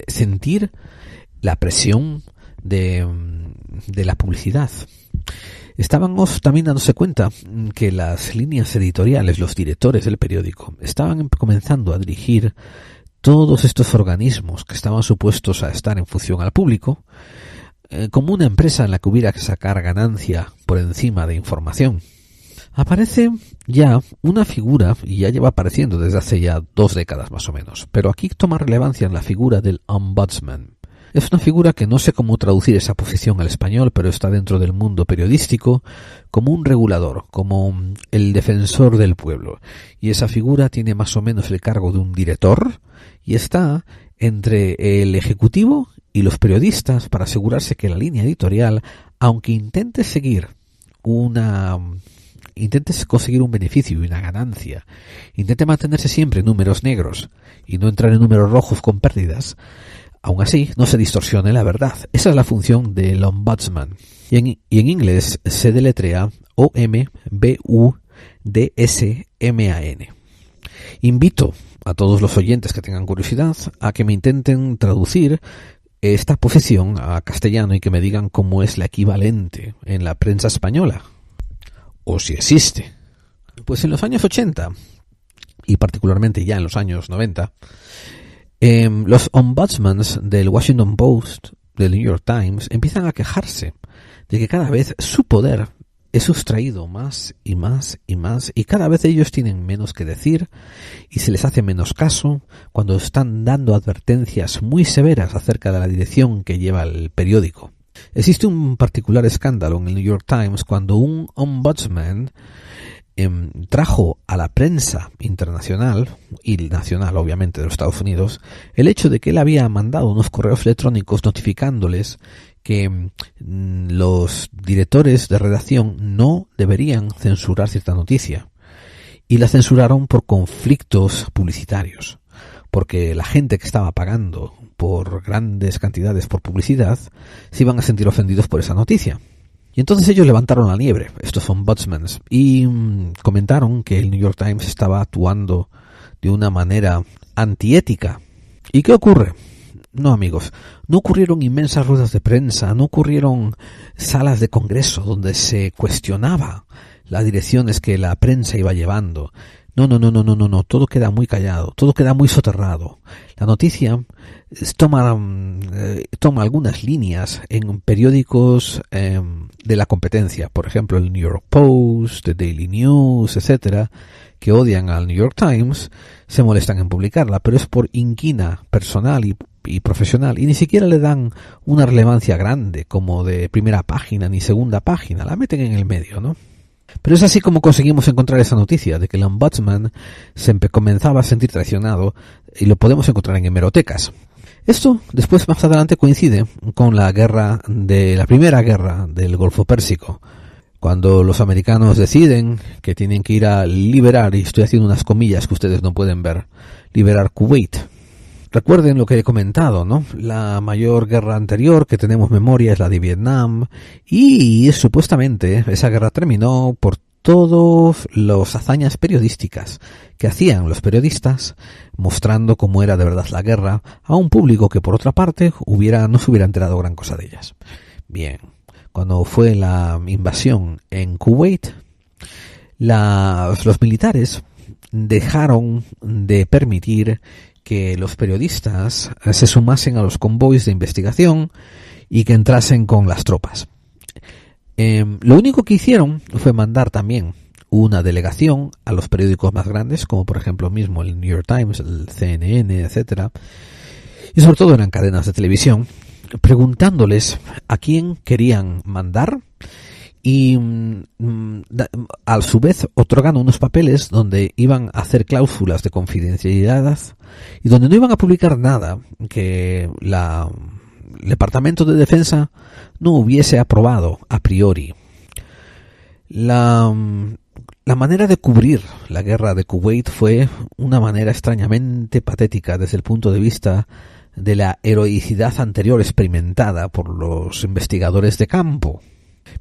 sentir la presión de la publicidad. Estábamos también dándose cuenta que las líneas editoriales, los directores del periódico, estaban comenzando a dirigir todos estos organismos que estaban supuestos a estar en función al público, como una empresa en la que hubiera que sacar ganancia por encima de información. Aparece ya una figura, y ya lleva apareciendo desde hace ya 2 décadas más o menos, pero aquí toma relevancia en la figura del ombudsman. Es una figura que no sé cómo traducir esa posición al español, pero está dentro del mundo periodístico como un regulador, como el defensor del pueblo. Y esa figura tiene más o menos el cargo de un director y está entre el ejecutivo y los periodistas para asegurarse que la línea editorial, aunque intente conseguir un beneficio y una ganancia, intente mantenerse siempre en números negros y no entrar en números rojos con pérdidas, aún así no se distorsione la verdad. Esa es la función del ombudsman. Y en inglés se deletrea O-M-B-U-D-S-M-A-N. Invito a todos los oyentes que tengan curiosidad a que me intenten traducir esta posición a castellano y que me digan cómo es la equivalente en la prensa española, o si existe. Pues en los años 80, y particularmente ya en los años 90, los ombudsmans del Washington Post, del New York Times, empiezan a quejarse de que cada vez su poder es sustraído más y más y más, y cada vez ellos tienen menos que decir y se les hace menos caso cuando están dando advertencias muy severas acerca de la dirección que lleva el periódico. Existe un particular escándalo en el New York Times cuando un ombudsman trajo a la prensa internacional y nacional, obviamente, de los Estados Unidos, el hecho de que él había mandado unos correos electrónicos notificándoles que los directores de redacción no deberían censurar cierta noticia, y la censuraron por conflictos publicitarios, porque la gente que estaba pagando por grandes cantidades por publicidad se iban a sentir ofendidos por esa noticia. Y entonces ellos levantaron la liebre, estos ombudsmans, y comentaron que el New York Times estaba actuando de una manera antiética. ¿Y qué ocurre? No, amigos, no ocurrieron inmensas ruedas de prensa, no ocurrieron salas de congreso donde se cuestionaba las direcciones que la prensa iba llevando. No, todo queda muy callado, todo queda muy soterrado. La noticia toma algunas líneas en periódicos de la competencia, por ejemplo el New York Post, The Daily News, etcétera, que odian al New York Times, se molestan en publicarla, pero es por inquina personal y profesional, y ni siquiera le dan una relevancia grande como de primera página ni segunda página, la meten en el medio, ¿no? Pero es así como conseguimos encontrar esa noticia de que el ombudsman comenzaba a sentir traicionado, y lo podemos encontrar en hemerotecas. Esto después, más adelante, coincide con la primera guerra del Golfo Pérsico, cuando los americanos deciden que tienen que ir a liberar, y estoy haciendo unas comillas que ustedes no pueden ver, liberar Kuwait. Recuerden lo que he comentado, ¿no? La mayor guerra anterior que tenemos memoria es la de Vietnam, y supuestamente esa guerra terminó por todas las hazañas periodísticas que hacían los periodistas, mostrando cómo era de verdad la guerra a un público que, por otra parte, no se hubiera enterado gran cosa de ellas. Bien, cuando fue la invasión en Kuwait, los militares dejaron de permitir que los periodistas se sumasen a los convoys de investigación y que entrasen con las tropas. Lo único que hicieron fue mandar también una delegación a los periódicos más grandes, como por ejemplo mismo el New York Times, el CNN, etcétera, y sobre todo eran cadenas de televisión, preguntándoles a quién querían mandar y a su vez otorgando unos papeles donde iban a hacer cláusulas de confidencialidad y donde no iban a publicar nada que el Departamento de Defensa no hubiese aprobado a priori. La manera de cubrir la guerra de Kuwait fue una manera extrañamente patética desde el punto de vista de la heroicidad anterior experimentada por los investigadores de campo.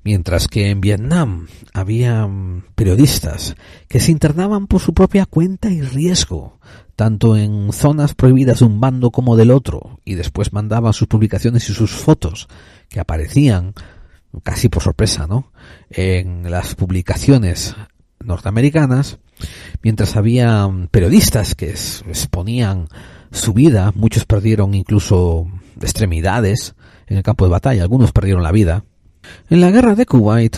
Mientras que en Vietnam había periodistas que se internaban por su propia cuenta y riesgo, tanto en zonas prohibidas de un bando como del otro, y después mandaban sus publicaciones y sus fotos, que aparecían casi por sorpresa, ¿no?, en las publicaciones norteamericanas, mientras había periodistas que exponían su vida, muchos perdieron incluso extremidades en el campo de batalla, algunos perdieron la vida. En la guerra de Kuwait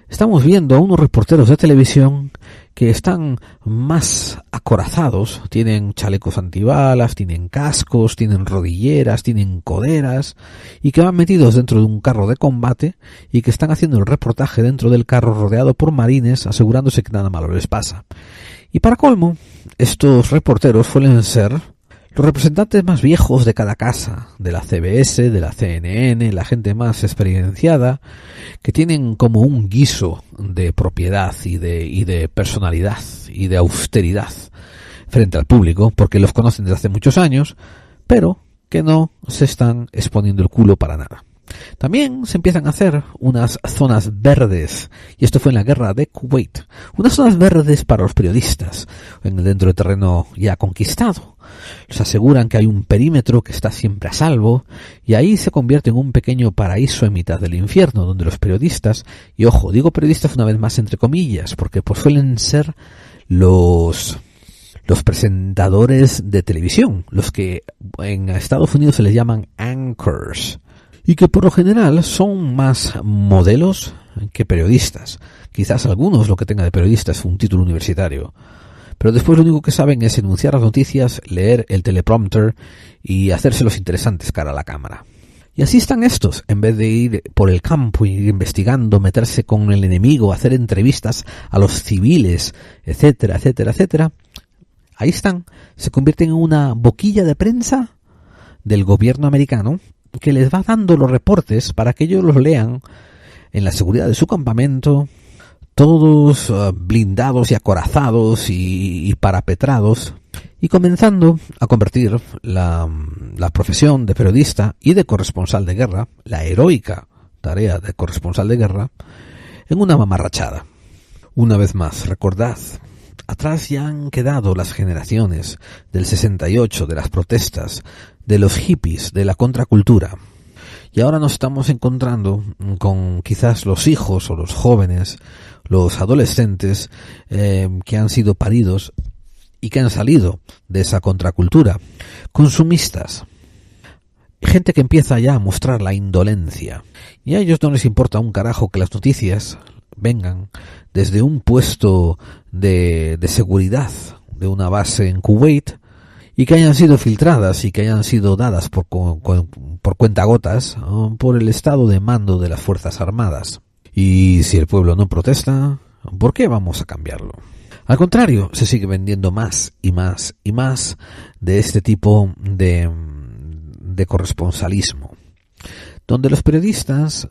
estamos viendo a unos reporteros de televisión que están más acorazados, tienen chalecos antibalas, tienen cascos, tienen rodilleras, tienen coderas y que van metidos dentro de un carro de combate y que están haciendo el reportaje dentro del carro rodeado por marines asegurándose que nada malo les pasa. Y para colmo, estos reporteros suelen ser los representantes más viejos de cada casa, de la CBS, de la CNN, la gente más experienciada, que tienen como un guiso de propiedad y de personalidad y de austeridad frente al público, porque los conocen desde hace muchos años, pero que no se están exponiendo el culo para nada. También se empiezan a hacer unas zonas verdes, y esto fue en la guerra de Kuwait, unas zonas verdes para los periodistas, dentro del terreno ya conquistado. Les aseguran que hay un perímetro que está siempre a salvo, y ahí se convierte en un pequeño paraíso en mitad del infierno, donde los periodistas, y ojo, digo periodistas una vez más entre comillas, porque pues suelen ser los presentadores de televisión, los que en Estados Unidos se les llaman anchors, y que por lo general son más modelos que periodistas. Quizás algunos lo que tenga de periodista es un título universitario, pero después lo único que saben es enunciar las noticias, leer el teleprompter y hacerse los interesantes cara a la cámara. Y así están estos, en vez de ir por el campo, ir investigando, meterse con el enemigo, hacer entrevistas a los civiles, etcétera, etcétera, etcétera. Ahí están, se convierten en una boquilla de prensa del gobierno americano, que les va dando los reportes para que ellos los lean en la seguridad de su campamento, todos blindados y acorazados y parapetrados, y comenzando a convertir la profesión de periodista y de corresponsal de guerra, la heroica tarea de corresponsal de guerra, en una mamarrachada. Una vez más, recordad, atrás ya han quedado las generaciones del 68, de las protestas, de los hippies, de la contracultura. Y ahora nos estamos encontrando con quizás los hijos o los jóvenes, los adolescentes que han sido paridos y que han salido de esa contracultura. Consumistas. Gente que empieza ya a mostrar la indolencia. Y a ellos no les importa un carajo que las noticias vengan desde un puesto de seguridad de una base en Kuwait y que hayan sido filtradas y que hayan sido dadas por cuentagotas por el estado de mando de las Fuerzas Armadas. Y si el pueblo no protesta, ¿por qué vamos a cambiarlo? Al contrario, se sigue vendiendo más y más y más de este tipo de corresponsalismo, donde los periodistas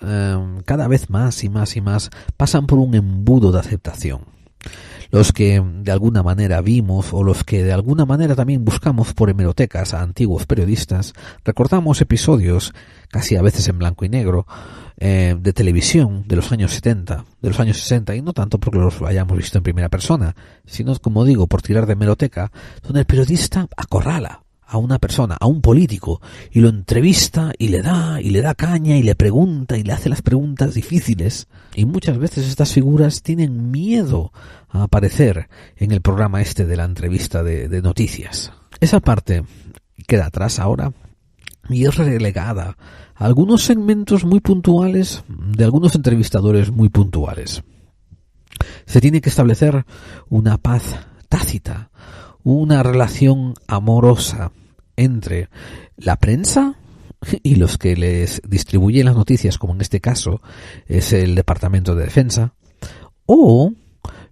cada vez más y más y más pasan por un embudo de aceptación. Los que de alguna manera vimos o los que de alguna manera también buscamos por hemerotecas a antiguos periodistas, recordamos episodios, casi a veces en blanco y negro, de televisión de los años 70, de los años 60, y no tanto porque los hayamos visto en primera persona, sino, como digo, por tirar de hemeroteca, donde el periodista acorrala a una persona, a un político, y lo entrevista y le da caña y le pregunta y le hace las preguntas difíciles, y muchas veces estas figuras tienen miedo a aparecer en el programa este de la entrevista de noticias. Esa parte queda atrás ahora y es relegada a algunos segmentos muy puntuales de algunos entrevistadores muy puntuales. Se tiene que establecer una paz tácita, una relación amorosa entre la prensa y los que les distribuyen las noticias, como en este caso es el Departamento de Defensa, o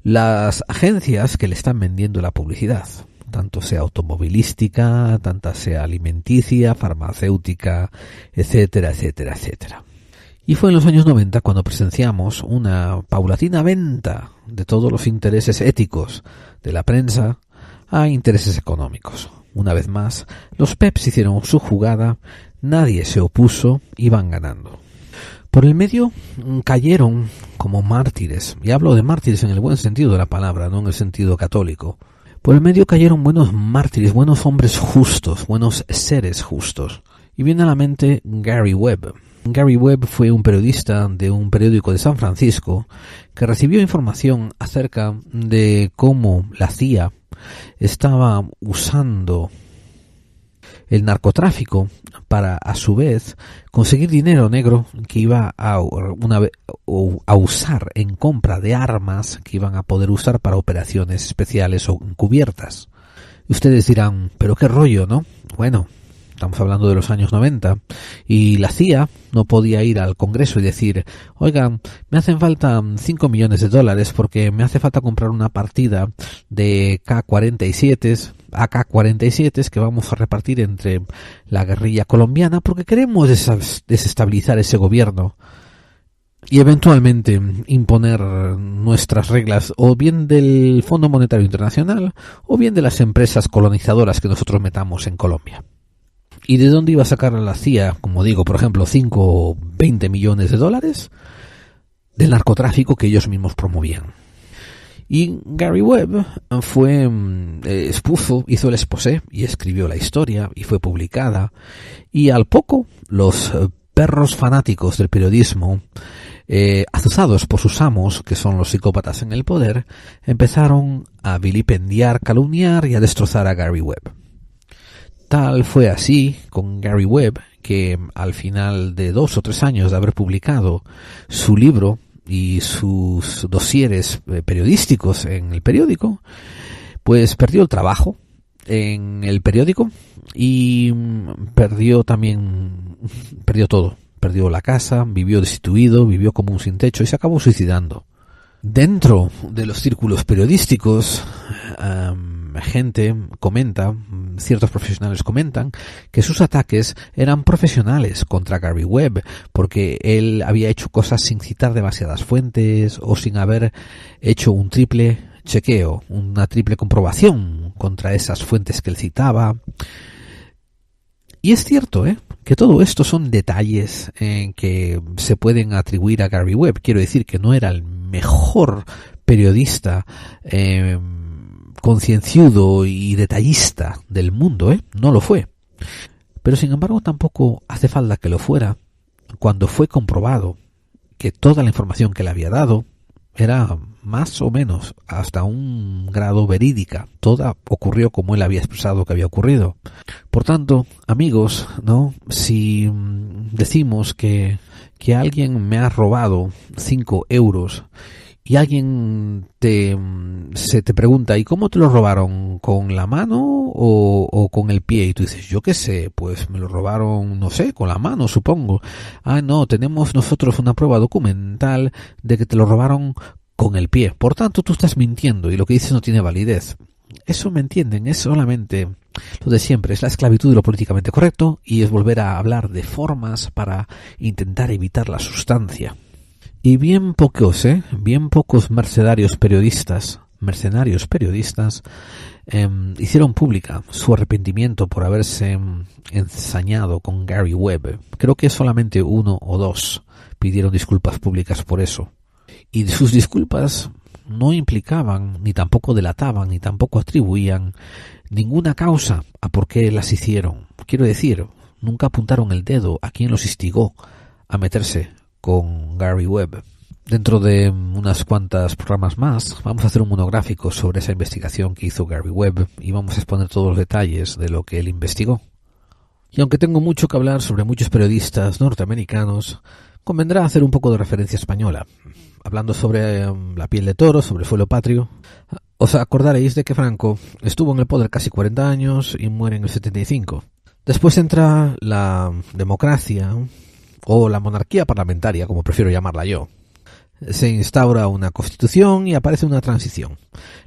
las agencias que le están vendiendo la publicidad, tanto sea automovilística, tanto sea alimenticia, farmacéutica, etcétera, etcétera, etcétera. Y fue en los años 90 cuando presenciamos una paulatina venta de todos los intereses éticos de la prensa a intereses económicos. Una vez más, los PEPs hicieron su jugada, nadie se opuso y van ganando. Por el medio cayeron como mártires, y hablo de mártires en el buen sentido de la palabra, no en el sentido católico. Por el medio cayeron buenos mártires, buenos hombres justos, buenos seres justos. Y viene a la mente Gary Webb. Gary Webb fue un periodista de un periódico de San Francisco que recibió información acerca de cómo la CIA estaba usando el narcotráfico para, a su vez, conseguir dinero negro que iba a usar en compra de armas que iban a poder usar para operaciones especiales o encubiertas. Y ustedes dirán, pero qué rollo, ¿no? Bueno, estamos hablando de los años 90 y la CIA no podía ir al Congreso y decir, oigan, me hacen falta $5 millones porque me hace falta comprar una partida de AK-47 que vamos a repartir entre la guerrilla colombiana porque queremos desestabilizar ese gobierno y eventualmente imponer nuestras reglas o bien del Fondo Monetario Internacional o bien de las empresas colonizadoras que nosotros metamos en Colombia. ¿Y de dónde iba a sacar la CIA, como digo, por ejemplo, 5 o 20 millones de dólares? Del narcotráfico que ellos mismos promovían. Y Gary Webb hizo el exposé y escribió la historia y fue publicada. Y al poco, los perros fanáticos del periodismo, azuzados por sus amos, que son los psicópatas en el poder, empezaron a vilipendiar, calumniar y a destrozar a Gary Webb. Tal fue así con Gary Webb que al final de 2 o 3 años de haber publicado su libro y sus dosieres periodísticos en el periódico, pues perdió el trabajo en el periódico y perdió todo. Perdió la casa, vivió destituido, vivió como un sin techo y se acabó suicidando. Dentro de los círculos periodísticos, ciertos profesionales comentan que sus ataques eran profesionales contra Gary Webb porque él había hecho cosas sin citar demasiadas fuentes o sin haber hecho un triple chequeo, una triple comprobación contra esas fuentes que él citaba. Y es cierto, que todo esto son detalles que se pueden atribuir a Gary Webb. Quiero decir que no era el mejor periodista concienciudo y detallista del mundo, no lo fue. Pero sin embargo tampoco hace falta que lo fuera cuando fue comprobado que toda la información que le había dado era más o menos hasta un grado verídica. Toda ocurrió como él había expresado que había ocurrido. Por tanto, amigos, ¿no? Si decimos que alguien me ha robado 5 euros y alguien se te pregunta, ¿y cómo te lo robaron? ¿Con la mano o con el pie? Y tú dices, yo qué sé, pues me lo robaron, no sé, con la mano, supongo. Ah, no, tenemos nosotros una prueba documental de que te lo robaron con el pie. Por tanto, tú estás mintiendo y lo que dices no tiene validez. Eso, ¿me entienden? Es solamente lo de siempre, es la esclavitud de lo políticamente correcto y es volver a hablar de formas para intentar evitar la sustancia. Y bien pocos mercenarios periodistas hicieron pública su arrepentimiento por haberse ensañado con Gary Webb. Creo que solamente 1 o 2 pidieron disculpas públicas por eso. Y sus disculpas no implicaban, ni tampoco delataban, ni tampoco atribuían ninguna causa a por qué las hicieron. Quiero decir, nunca apuntaron el dedo a quien los instigó a meterse con Gary Webb. Dentro de unas cuantas programas más vamos a hacer un monográfico sobre esa investigación que hizo Gary Webb y vamos a exponer todos los detalles de lo que él investigó. Y aunque tengo mucho que hablar sobre muchos periodistas norteamericanos, convendrá hacer un poco de referencia española. Hablando sobre La piel de toro, sobre Fuero patrio, os acordaréis de que Franco estuvo en el poder casi 40 años y muere en el 75. Después entra la democracia o la monarquía parlamentaria, como prefiero llamarla yo. Se instaura una constitución y aparece una transición.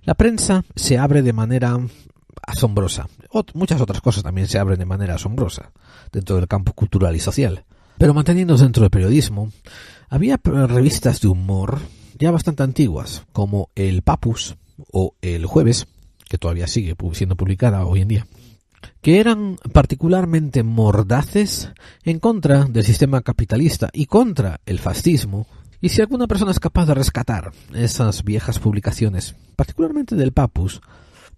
La prensa se abre de manera asombrosa. Muchas otras cosas también se abren de manera asombrosa dentro del campo cultural y social. Pero manteniéndose dentro del periodismo, había revistas de humor ya bastante antiguas, como el Papus o el Jueves, que todavía sigue siendo publicada hoy en día, que eran particularmente mordaces en contra del sistema capitalista y contra el fascismo. Y si alguna persona es capaz de rescatar esas viejas publicaciones, particularmente del Papus,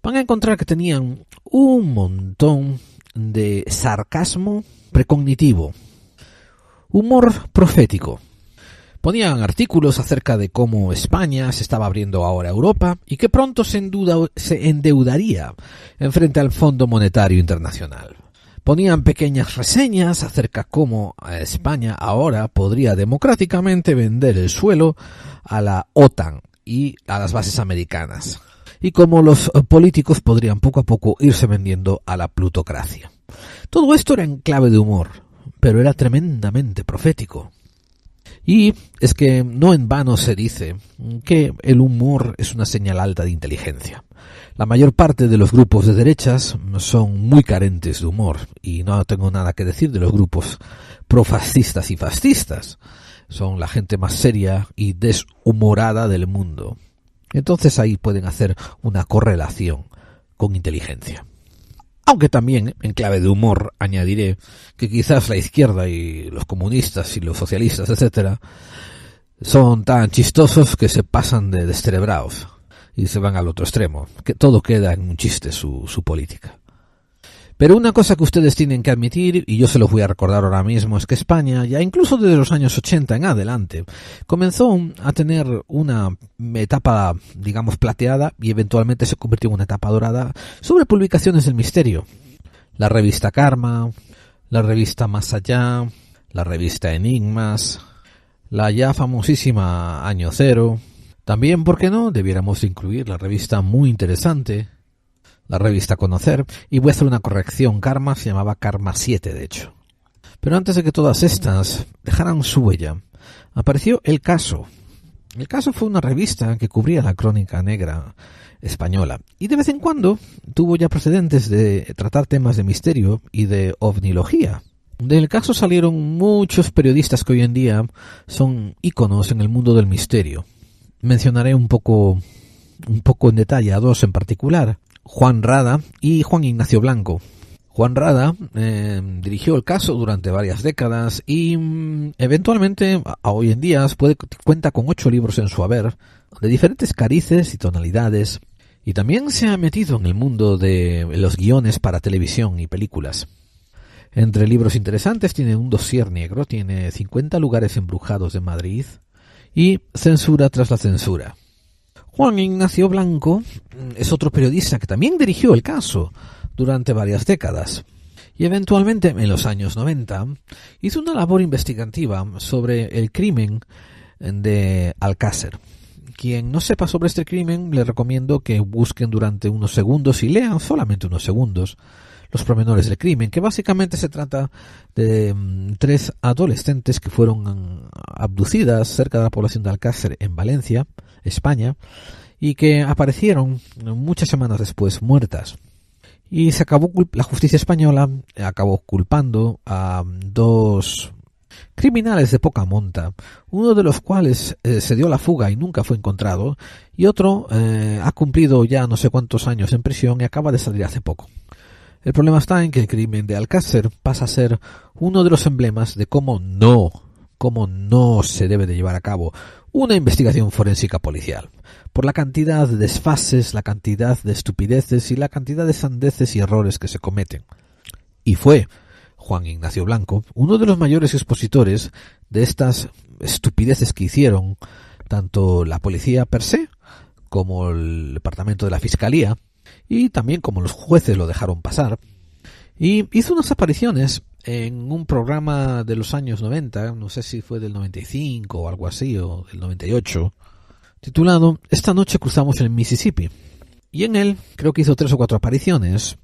van a encontrar que tenían un montón de sarcasmo precognitivo, humor profético. Ponían artículos acerca de cómo España se estaba abriendo ahora a Europa y que pronto se endeudaría en frente al Fondo Monetario Internacional. Ponían pequeñas reseñas acerca de cómo España ahora podría democráticamente vender el suelo a la OTAN y a las bases americanas, y cómo los políticos podrían poco a poco irse vendiendo a la plutocracia. Todo esto era en clave de humor, pero era tremendamente profético. Y es que no en vano se dice que el humor es una señal alta de inteligencia. La mayor parte de los grupos de derechas son muy carentes de humor, y no tengo nada que decir de los grupos profascistas y fascistas. Son la gente más seria y deshumorada del mundo. Entonces ahí pueden hacer una correlación con inteligencia. Aunque también, en clave de humor, añadiré que quizás la izquierda y los comunistas y los socialistas, etcétera, son tan chistosos que se pasan de descerebrados y se van al otro extremo, que todo queda en un chiste su política. Pero una cosa que ustedes tienen que admitir, y yo se los voy a recordar ahora mismo, es que España, ya incluso desde los años 80 en adelante, comenzó a tener una etapa, digamos, plateada, y eventualmente se convirtió en una etapa dorada, sobre publicaciones del misterio. La revista Karma, la revista Más Allá, la revista Enigmas, la ya famosísima Año Cero. También, ¿por qué no?, debiéramos incluir la revista muy interesante, la revista Conocer, y voy a hacer una corrección, Karma se llamaba Karma 7, de hecho. Pero antes de que todas estas dejaran su huella, apareció El Caso. El Caso fue una revista que cubría la crónica negra española, y de vez en cuando tuvo ya precedentes de tratar temas de misterio y de ovnilogía. Del Caso salieron muchos periodistas que hoy en día son íconos en el mundo del misterio. Mencionaré un poco en detalle a dos en particular: Juan Rada y Juan Ignacio Blanco. Juan Rada dirigió El Caso durante varias décadas y eventualmente hoy en día cuenta con 8 libros en su haber, de diferentes carices y tonalidades, y también se ha metido en el mundo de los guiones para televisión y películas. Entre libros interesantes tiene Un dossier negro, tiene 50 lugares embrujados de Madrid y Censura tras la censura. Juan Ignacio Blanco es otro periodista que también dirigió El Caso durante varias décadas y eventualmente en los años 90 hizo una labor investigativa sobre el crimen de Alcácer. Quien no sepa sobre este crimen, le recomiendo que busquen durante unos segundos y lean solamente unos segundos los pormenores del crimen, que básicamente se trata de 3 adolescentes que fueron abducidas cerca de la población de Alcácer en Valencia, España, y que aparecieron muchas semanas después muertas. Y la justicia española acabó culpando a 2 criminales de poca monta, uno de los cuales se dio la fuga y nunca fue encontrado, y otro ha cumplido ya no sé cuántos años en prisión y acaba de salir hace poco. El problema está en que el crimen de Alcácer pasa a ser uno de los emblemas de cómo no se debe de llevar a cabo una investigación forénsica policial, por la cantidad de desfases, la cantidad de estupideces y la cantidad de sandeces y errores que se cometen. Y fue Juan Ignacio Blanco uno de los mayores expositores de estas estupideces que hicieron tanto la policía per se como el departamento de la fiscalía, y también como los jueces lo dejaron pasar. Y hizo unas apariciones en un programa de los años 90, no sé si fue del 95 o algo así, o del 98, titulado Esta noche cruzamos el Mississippi. Y en él creo que hizo 3 o 4 apariciones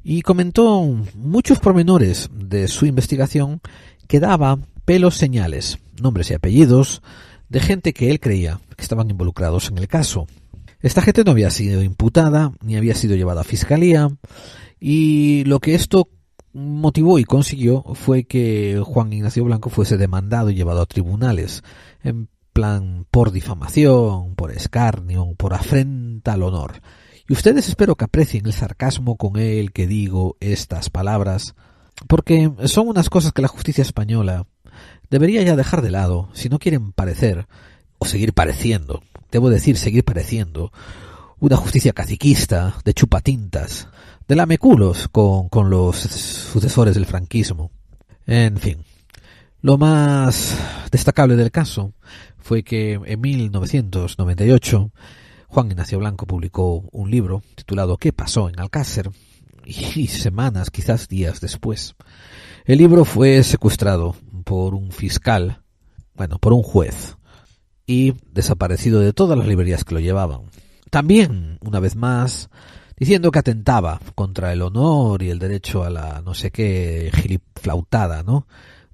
y comentó muchos pormenores de su investigación que daba pelos señales, nombres y apellidos de gente que él creía que estaban involucrados en el caso. Esta gente no había sido imputada ni había sido llevada a fiscalía, y lo que esto motivó y consiguió fue que Juan Ignacio Blanco fuese demandado y llevado a tribunales, en plan por difamación, por escarnio, por afrenta al honor. Y ustedes espero que aprecien el sarcasmo con el que digo estas palabras, porque son unas cosas que la justicia española debería ya dejar de lado si no quieren parecer, o seguir pareciendo, debo decir seguir pareciendo, una justicia caciquista, de chupatintas, de lameculos con los sucesores del franquismo. En fin, lo más destacable del caso fue que en 1998 Juan Ignacio Blanco publicó un libro titulado ¿Qué pasó en Alcácer? Y semanas, quizás días después, el libro fue secuestrado por un fiscal, por un juez, y desaparecido de todas las librerías que lo llevaban. También, una vez más, diciendo que atentaba contra el honor y el derecho a la no sé qué giliflautada, ¿no?,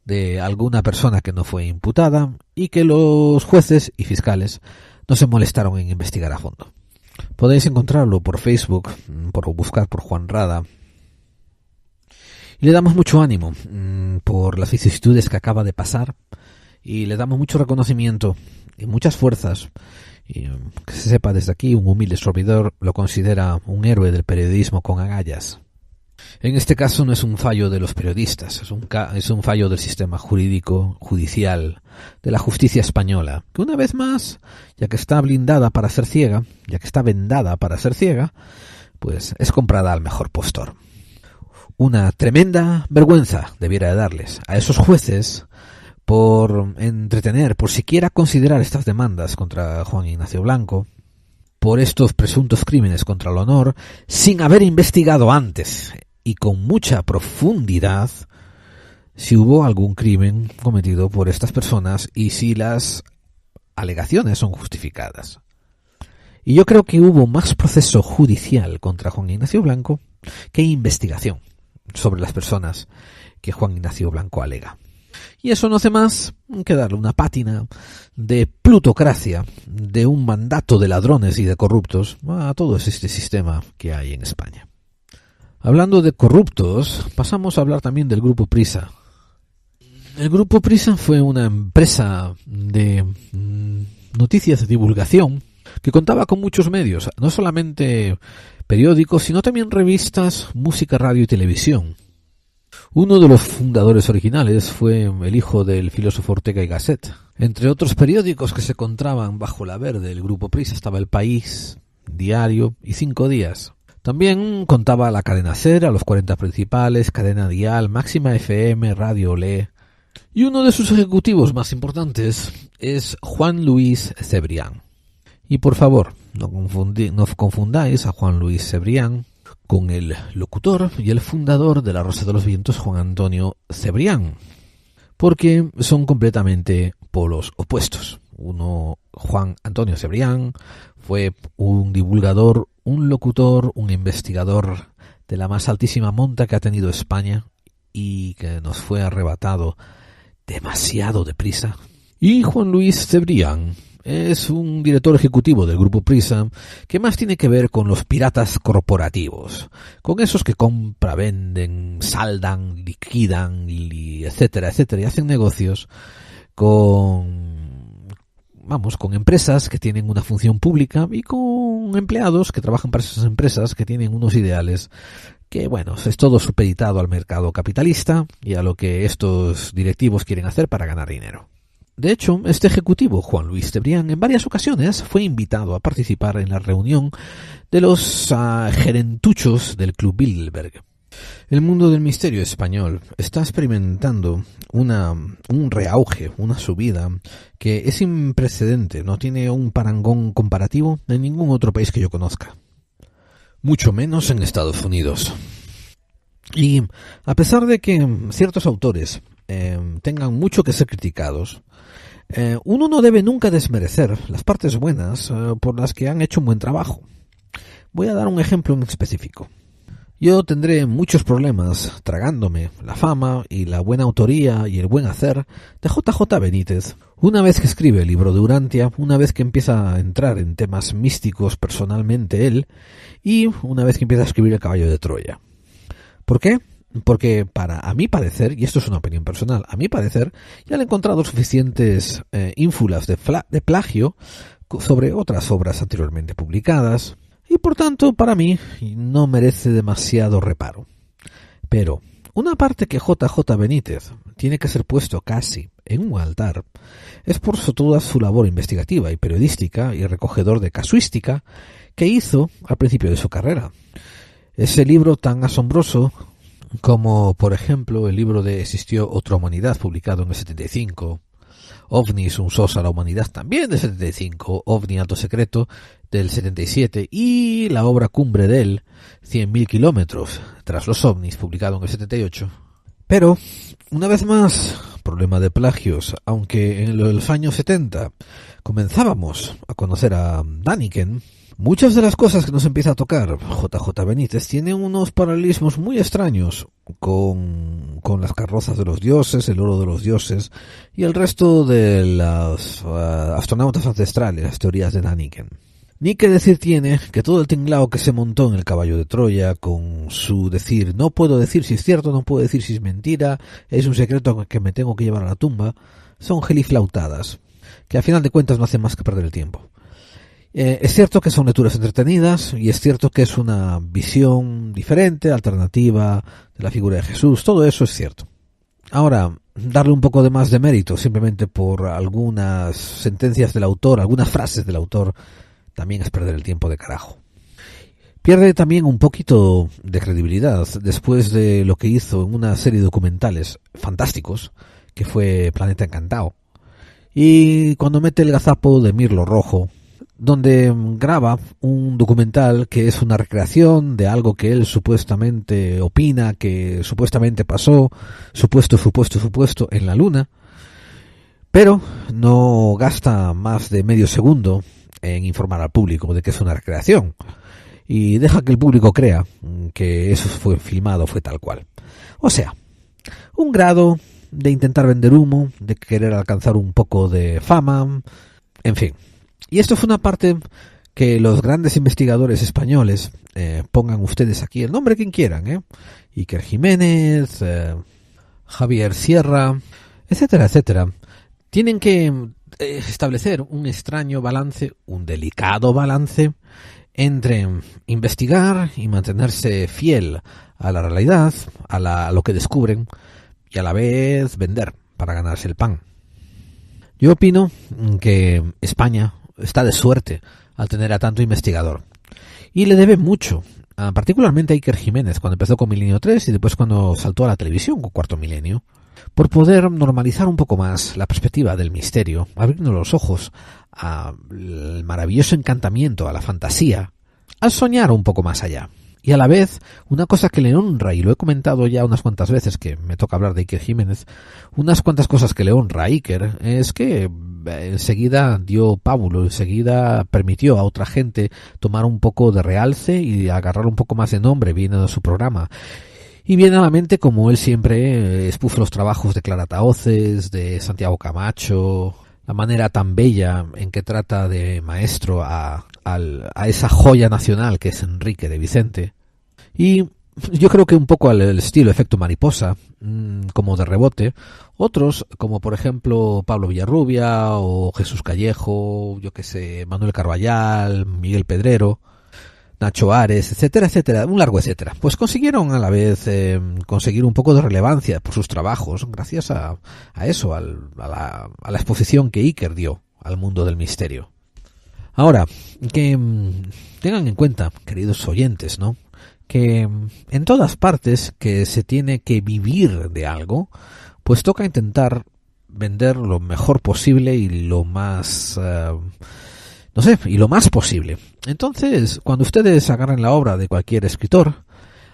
de alguna persona que no fue imputada, y que los jueces y fiscales no se molestaron en investigar a fondo. Podéis encontrarlo por Facebook, por buscar por Juan Rada. Y le damos mucho ánimo por las vicisitudes que acaba de pasar, y le damos mucho reconocimiento y muchas fuerzas. Y que se sepa desde aquí, un humilde servidor lo considera un héroe del periodismo con agallas. En este caso no es un fallo de los periodistas, es un fallo del sistema jurídico, judicial, de la justicia española, que una vez más, ya que está blindada para ser ciega, ya que está vendada para ser ciega, pues es comprada al mejor postor. Una tremenda vergüenza debiera de darles a esos jueces por entretener, por siquiera considerar estas demandas contra Juan Ignacio Blanco, por estos presuntos crímenes contra el honor, sin haber investigado antes y con mucha profundidad si hubo algún crimen cometido por estas personas y si las alegaciones son justificadas. Y yo creo que hubo más proceso judicial contra Juan Ignacio Blanco que investigación sobre las personas que Juan Ignacio Blanco alega. Y eso no hace más que darle una pátina de plutocracia, de un mandato de ladrones y de corruptos a todo este sistema que hay en España. Hablando de corruptos, pasamos a hablar también del Grupo Prisa. El Grupo Prisa fue una empresa de noticias de divulgación que contaba con muchos medios, no solamente periódicos, sino también revistas, música, radio y televisión. Uno de los fundadores originales fue el hijo del filósofo Ortega y Gasset. Entre otros periódicos que se encontraban bajo la verde del Grupo Prisa estaba El País, Diario y 5 Días. También contaba la cadena SER, a los 40 principales, Cadena Dial, Máxima FM, Radio Olé. Y uno de sus ejecutivos más importantes es Juan Luis Cebrián. Y por favor, no confundáis a Juan Luis Cebrián con el locutor y el fundador de La Rosa de los Vientos, Juan Antonio Cebrián, porque son completamente polos opuestos. Uno, Juan Antonio Cebrián, fue un divulgador, un locutor, un investigador de la más altísima monta que ha tenido España y que nos fue arrebatado demasiado deprisa. Y Juan Luis Cebrián es un director ejecutivo del Grupo Prisa que más tiene que ver con los piratas corporativos, con esos que compran, venden, saldan, liquidan, etcétera, etcétera, y hacen negocios con empresas que tienen una función pública y con empleados que trabajan para esas empresas que tienen unos ideales que, es todo supeditado al mercado capitalista y a lo que estos directivos quieren hacer para ganar dinero. De hecho, este ejecutivo, Juan Luis Cebrián, en varias ocasiones fue invitado a participar en la reunión de los gerentuchos del Club Bilderberg. El mundo del misterio español está experimentando un reauge, una subida que es sin precedente, no tiene un parangón comparativo en ningún otro país que yo conozca, mucho menos en Estados Unidos. Y a pesar de que ciertos autores tengan mucho que ser criticados, uno no debe nunca desmerecer las partes buenas por las que han hecho un buen trabajo. Voy a dar un ejemplo en específico. Yo tendré muchos problemas tragándome la fama y la buena autoría y el buen hacer de JJ Benítez. Una vez que escribe el libro de Urantia, una vez que empieza a entrar en temas místicos personalmente él, y una vez que empieza a escribir El caballo de Troya. ¿Por qué? Porque a mi parecer, y esto es una opinión personal, a mi parecer, ya le he encontrado suficientes ínfulas de plagio sobre otras obras anteriormente publicadas, y por tanto, para mí, no merece demasiado reparo. Pero una parte que JJ Benítez tiene que ser puesto casi en un altar es por toda su labor investigativa y periodística y recogedor de casuística que hizo al principio de su carrera. Ese libro tan asombroso como, por ejemplo, el libro de Existió otra humanidad, publicado en el 75, OVNIs, un sos a la humanidad, también del 75, OVNI Alto Secreto, del 77, y la obra cumbre de él, 100.000 kilómetros tras los OVNIs, publicado en el 78. Pero, una vez más, problema de plagios, aunque en los años 70 comenzábamos a conocer a Däniken, muchas de las cosas que nos empieza a tocar JJ Benítez tienen unos paralelismos muy extraños con las carrozas de los dioses, el oro de los dioses y el resto de las astronautas ancestrales, las teorías de Däniken. Ni que decir tiene que todo el tinglao que se montó en el caballo de Troya con su decir no puedo decir si es cierto, no puedo decir si es mentira, es un secreto que me tengo que llevar a la tumba, son geliflautadas, que al final de cuentas no hacen más que perder el tiempo. Es cierto que son lecturas entretenidas y es cierto que es una visión diferente, alternativa de la figura de Jesús, todo eso es cierto. Ahora, darle un poco de más de mérito simplemente por algunas sentencias del autor, algunas frases del autor, también es perder el tiempo de carajo. Pierde también un poquito de credibilidad después de lo que hizo en una serie de documentales fantásticos, que fue Planeta Encantado, y cuando mete el gazapo de Mirlo Rojo, donde graba un documental que es una recreación de algo que él supuestamente opina, que supuestamente pasó, supuesto, en la Luna, pero no gasta más de medio segundo en informar al público de que es una recreación y deja que el público crea que eso fue filmado, fue tal cual. O sea, un grado de intentar vender humo, de querer alcanzar un poco de fama, en fin. Y esto fue una parte que los grandes investigadores españoles, pongan ustedes aquí el nombre quien quieran, Iker Jiménez, Javier Sierra, etcétera, etcétera, tienen que establecer un extraño balance, un delicado balance entre investigar y mantenerse fiel a la realidad, a lo que descubren, y a la vez vender para ganarse el pan. Yo opino que España está de suerte al tener a tanto investigador y le debe mucho, particularmente a Iker Jiménez cuando empezó con Milenio 3 y después cuando saltó a la televisión con Cuarto Milenio, por poder normalizar un poco más la perspectiva del misterio, abriendo los ojos al maravilloso encantamiento, a la fantasía, al soñar un poco más allá. Y a la vez, una cosa que le honra, y lo he comentado ya unas cuantas veces que me toca hablar de Iker Jiménez, unas cuantas cosas que le honra a Iker es que enseguida dio pábulo, enseguida permitió a otra gente tomar un poco de realce y agarrar un poco más de nombre viendo su programa. Y viene a la mente como él siempre expuso los trabajos de Clara Tahoces, de Santiago Camacho, la manera tan bella en que trata de maestro a esa joya nacional que es Enrique de Vicente. Y yo creo que un poco al estilo efecto mariposa, como de rebote, otros como por ejemplo Pablo Villarrubia o Jesús Callejo, yo que sé, Manuel Carballal, Miguel Pedrero, Nacho Ares, etcétera, etcétera, un largo etcétera, pues consiguieron a la vez conseguir un poco de relevancia por sus trabajos gracias a eso, a la exposición que Iker dio al mundo del misterio. Ahora, que tengan en cuenta, queridos oyentes, ¿no?, que en todas partes que se tiene que vivir de algo, pues toca intentar vender lo mejor posible y lo más y lo más posible. Entonces, cuando ustedes agarren la obra de cualquier escritor,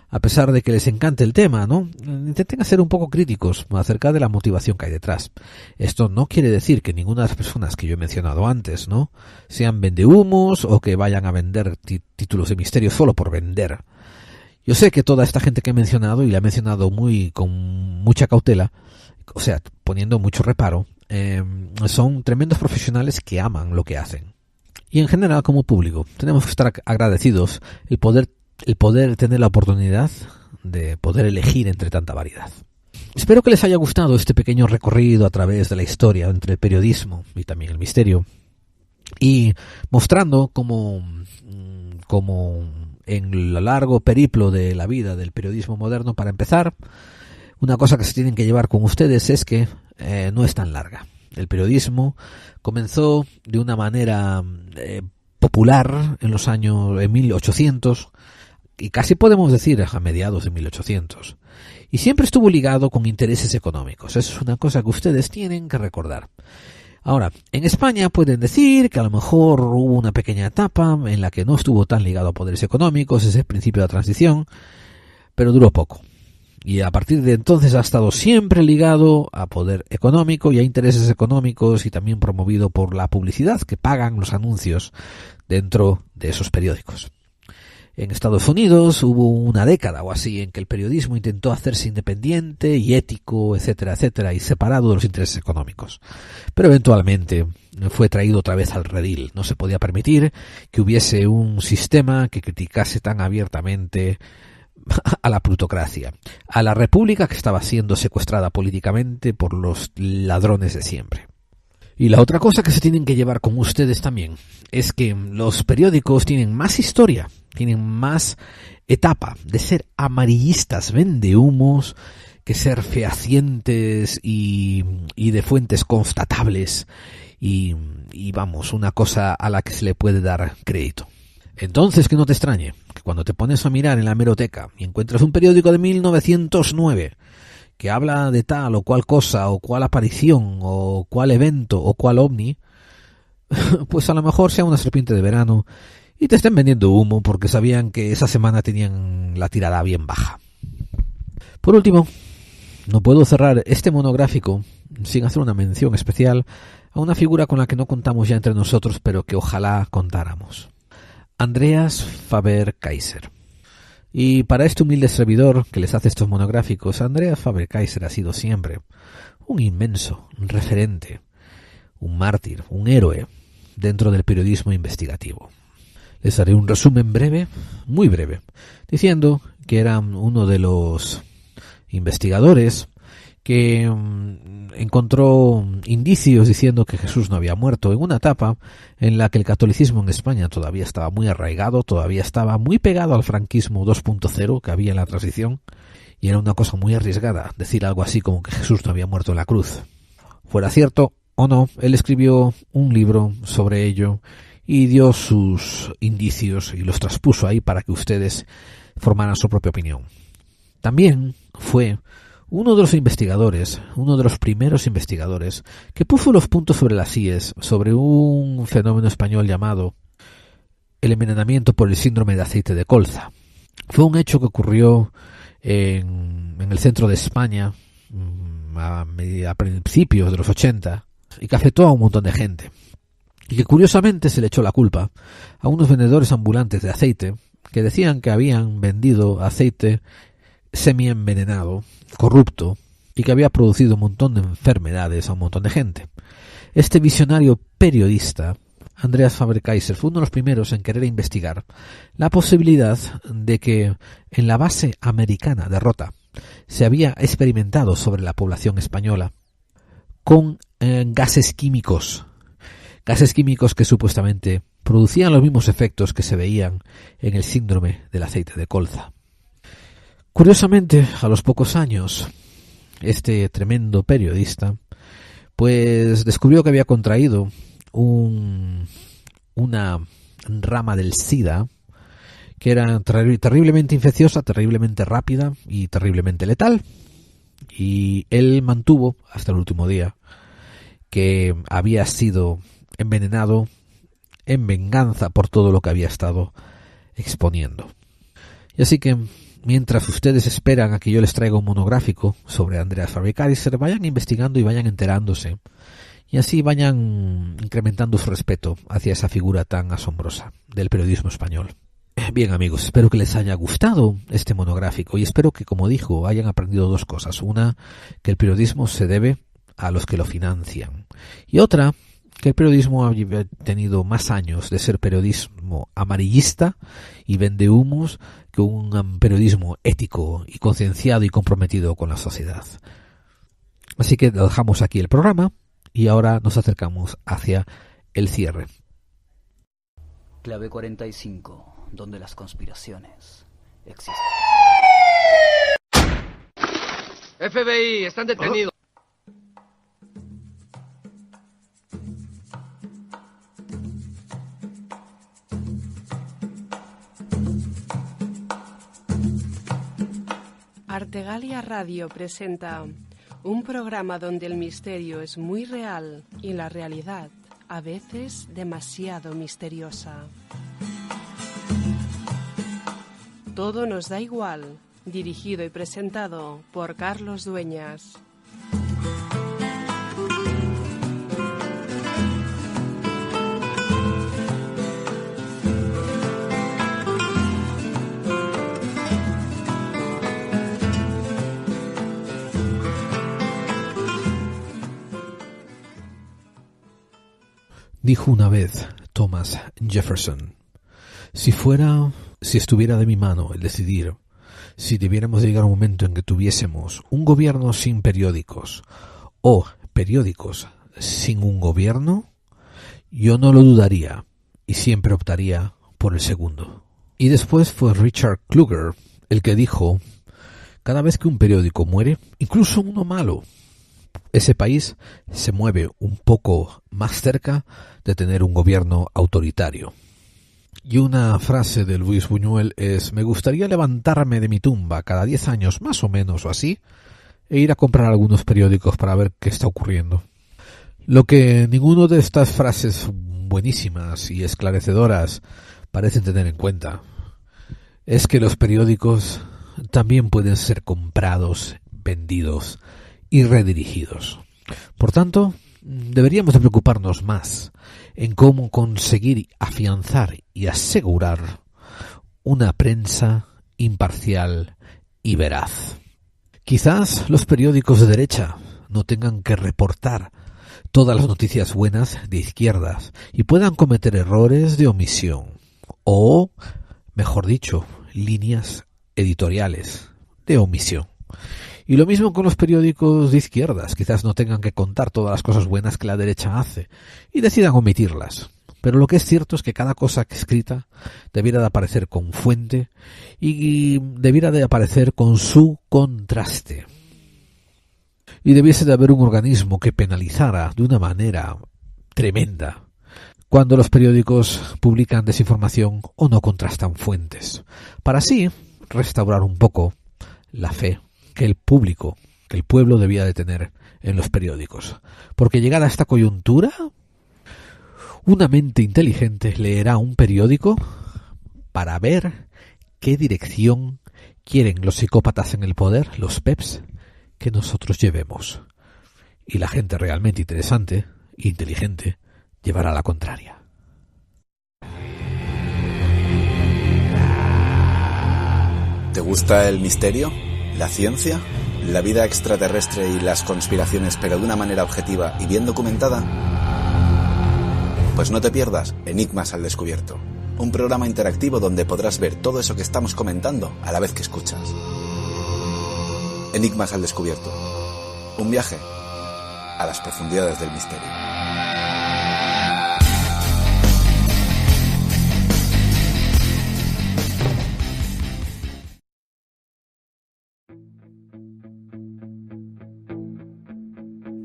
a pesar de que les encante el tema, ¿no? Intenten ser un poco críticos acerca de la motivación que hay detrás. Esto no quiere decir que ninguna de las personas que yo he mencionado antes, ¿no?, sean vendehumos o que vayan a vender títulos de misterio solo por vender. Yo sé que toda esta gente que he mencionado, y la he mencionado con mucha cautela, o sea, poniendo mucho reparo, son tremendos profesionales que aman lo que hacen. Y en general, como público, tenemos que estar agradecidos el poder tener la oportunidad de poder elegir entre tanta variedad. Espero que les haya gustado este pequeño recorrido a través de la historia entre el periodismo y también el misterio, y mostrando cómo en el largo periplo de la vida del periodismo moderno, para empezar, una cosa que se tienen que llevar con ustedes es que no es tan larga. El periodismo comenzó de una manera popular en los años 1800, y casi podemos decir a mediados de 1800, y siempre estuvo ligado con intereses económicos. Eso es una cosa que ustedes tienen que recordar. Ahora, en España pueden decir que a lo mejor hubo una pequeña etapa en la que no estuvo tan ligado a poderes económicos, ese principio de la transición, pero duró poco. Y a partir de entonces ha estado siempre ligado a poder económico y a intereses económicos, y también promovido por la publicidad que pagan los anuncios dentro de esos periódicos. En Estados Unidos hubo una década o así en que el periodismo intentó hacerse independiente y ético, etcétera, etcétera, y separado de los intereses económicos. Pero eventualmente fue traído otra vez al redil. No se podía permitir que hubiese un sistema que criticase tan abiertamente a la plutocracia, a la república que estaba siendo secuestrada políticamente por los ladrones de siempre. Y la otra cosa que se tienen que llevar con ustedes también es que los periódicos tienen más historia, tienen más etapa de ser amarillistas vendehumos que ser fehacientes y de fuentes constatables y vamos, una cosa a la que se le puede dar crédito. Entonces, que no te extrañe que cuando te pones a mirar en la hemeroteca y encuentras un periódico de 1909 que habla de tal o cual cosa, o cual aparición, o cual evento, o cual ovni, pues a lo mejor sea una serpiente de verano y te estén vendiendo humo porque sabían que esa semana tenían la tirada bien baja. Por último, no puedo cerrar este monográfico sin hacer una mención especial a una figura con la que no contamos ya entre nosotros, pero que ojalá contáramos. Andreas Faber-Kaiser. Y para este humilde servidor que les hace estos monográficos, Andreas Faber-Kaiser ha sido siempre un inmenso referente, un mártir, un héroe dentro del periodismo investigativo. Les haré un resumen breve, muy breve, diciendo que era uno de los investigadores que encontró indicios diciendo que Jesús no había muerto en una etapa en la que el catolicismo en España todavía estaba muy arraigado, todavía estaba muy pegado al franquismo 2.0 que había en la transición, y era una cosa muy arriesgada decir algo así como que Jesús no había muerto en la cruz. Fuera cierto o no, él escribió un libro sobre ello y dio sus indicios y los traspuso ahí para que ustedes formaran su propia opinión. También fue uno de los investigadores, uno de los primeros investigadores, que puso los puntos sobre las íes sobre un fenómeno español llamado el envenenamiento por el síndrome de aceite de colza. Fue un hecho que ocurrió en el centro de España a principios de los 80 y que afectó a un montón de gente. Y que curiosamente se le echó la culpa a unos vendedores ambulantes de aceite que decían que habían vendido aceite semi-envenenado, corrupto, y que había producido un montón de enfermedades a un montón de gente. Este visionario periodista, Andreas Faber-Kaiser, fue uno de los primeros en querer investigar la posibilidad de que en la base americana de Rota se había experimentado sobre la población española con gases químicos que supuestamente producían los mismos efectos que se veían en el síndrome del aceite de colza. Curiosamente, a los pocos años, este tremendo periodista pues descubrió que había contraído una rama del SIDA que era terriblemente infecciosa, terriblemente rápida y terriblemente letal. Y él mantuvo hasta el último día que había sido envenenado en venganza por todo lo que había estado exponiendo. Y así que mientras ustedes esperan a que yo les traiga un monográfico sobre Andreas Fabrikaiser, vayan investigando y vayan enterándose. Y así vayan incrementando su respeto hacia esa figura tan asombrosa del periodismo español. Bien, amigos, espero que les haya gustado este monográfico y espero que, como dijo, hayan aprendido dos cosas. Una, que el periodismo se debe a los que lo financian. Y otra, que el periodismo ha tenido más años de ser periodismo amarillista y vendehumos que un periodismo ético y concienciado y comprometido con la sociedad. Así que dejamos aquí el programa y ahora nos acercamos hacia el cierre. Clave 45. Donde las conspiraciones existen. FBI, están detenidos. Artegalia Radio presenta un programa donde el misterio es muy real y la realidad a veces demasiado misteriosa. Todo nos da igual, dirigido y presentado por Carlos Dueñas. Dijo una vez Thomas Jefferson: si estuviera de mi mano el decidir si debiéramos llegar a un momento en que tuviésemos un gobierno sin periódicos o periódicos sin un gobierno, yo no lo dudaría y siempre optaría por el segundo. Y después fue Richard Kluger el que dijo: cada vez que un periódico muere, incluso uno malo, ese país se mueve un poco más cerca de tener un gobierno autoritario. Y una frase de Luis Buñuel es: me gustaría levantarme de mi tumba cada 10 años más o menos o así e ir a comprar algunos periódicos para ver qué está ocurriendo. Lo que ninguna de estas frases buenísimas y esclarecedoras parecen tener en cuenta es que los periódicos también pueden ser comprados, vendidos y redirigidos. Por tanto, deberíamos de preocuparnos más en cómo conseguir afianzar y asegurar una prensa imparcial y veraz. Quizás los periódicos de derecha no tengan que reportar todas las noticias buenas de izquierdas y puedan cometer errores de omisión o, mejor dicho, líneas editoriales de omisión. Y lo mismo con los periódicos de izquierdas, quizás no tengan que contar todas las cosas buenas que la derecha hace y decidan omitirlas. Pero lo que es cierto es que cada cosa escrita debiera de aparecer con fuente y debiera de aparecer con su contraste. Y debiese de haber un organismo que penalizara de una manera tremenda cuando los periódicos publican desinformación o no contrastan fuentes, para así restaurar un poco la fe que el pueblo debía de tener en los periódicos. Porque llegada a esta coyuntura, una mente inteligente leerá un periódico para ver qué dirección quieren los psicópatas en el poder, los PEPs, que nosotros llevemos. Y la gente realmente interesante e inteligente llevará la contraria. ¿Te gusta el misterio? ¿La ciencia? ¿La vida extraterrestre y las conspiraciones, pero de una manera objetiva y bien documentada? Pues no te pierdas Enigmas al Descubierto, un programa interactivo donde podrás ver todo eso que estamos comentando a la vez que escuchas. Enigmas al Descubierto, un viaje a las profundidades del misterio.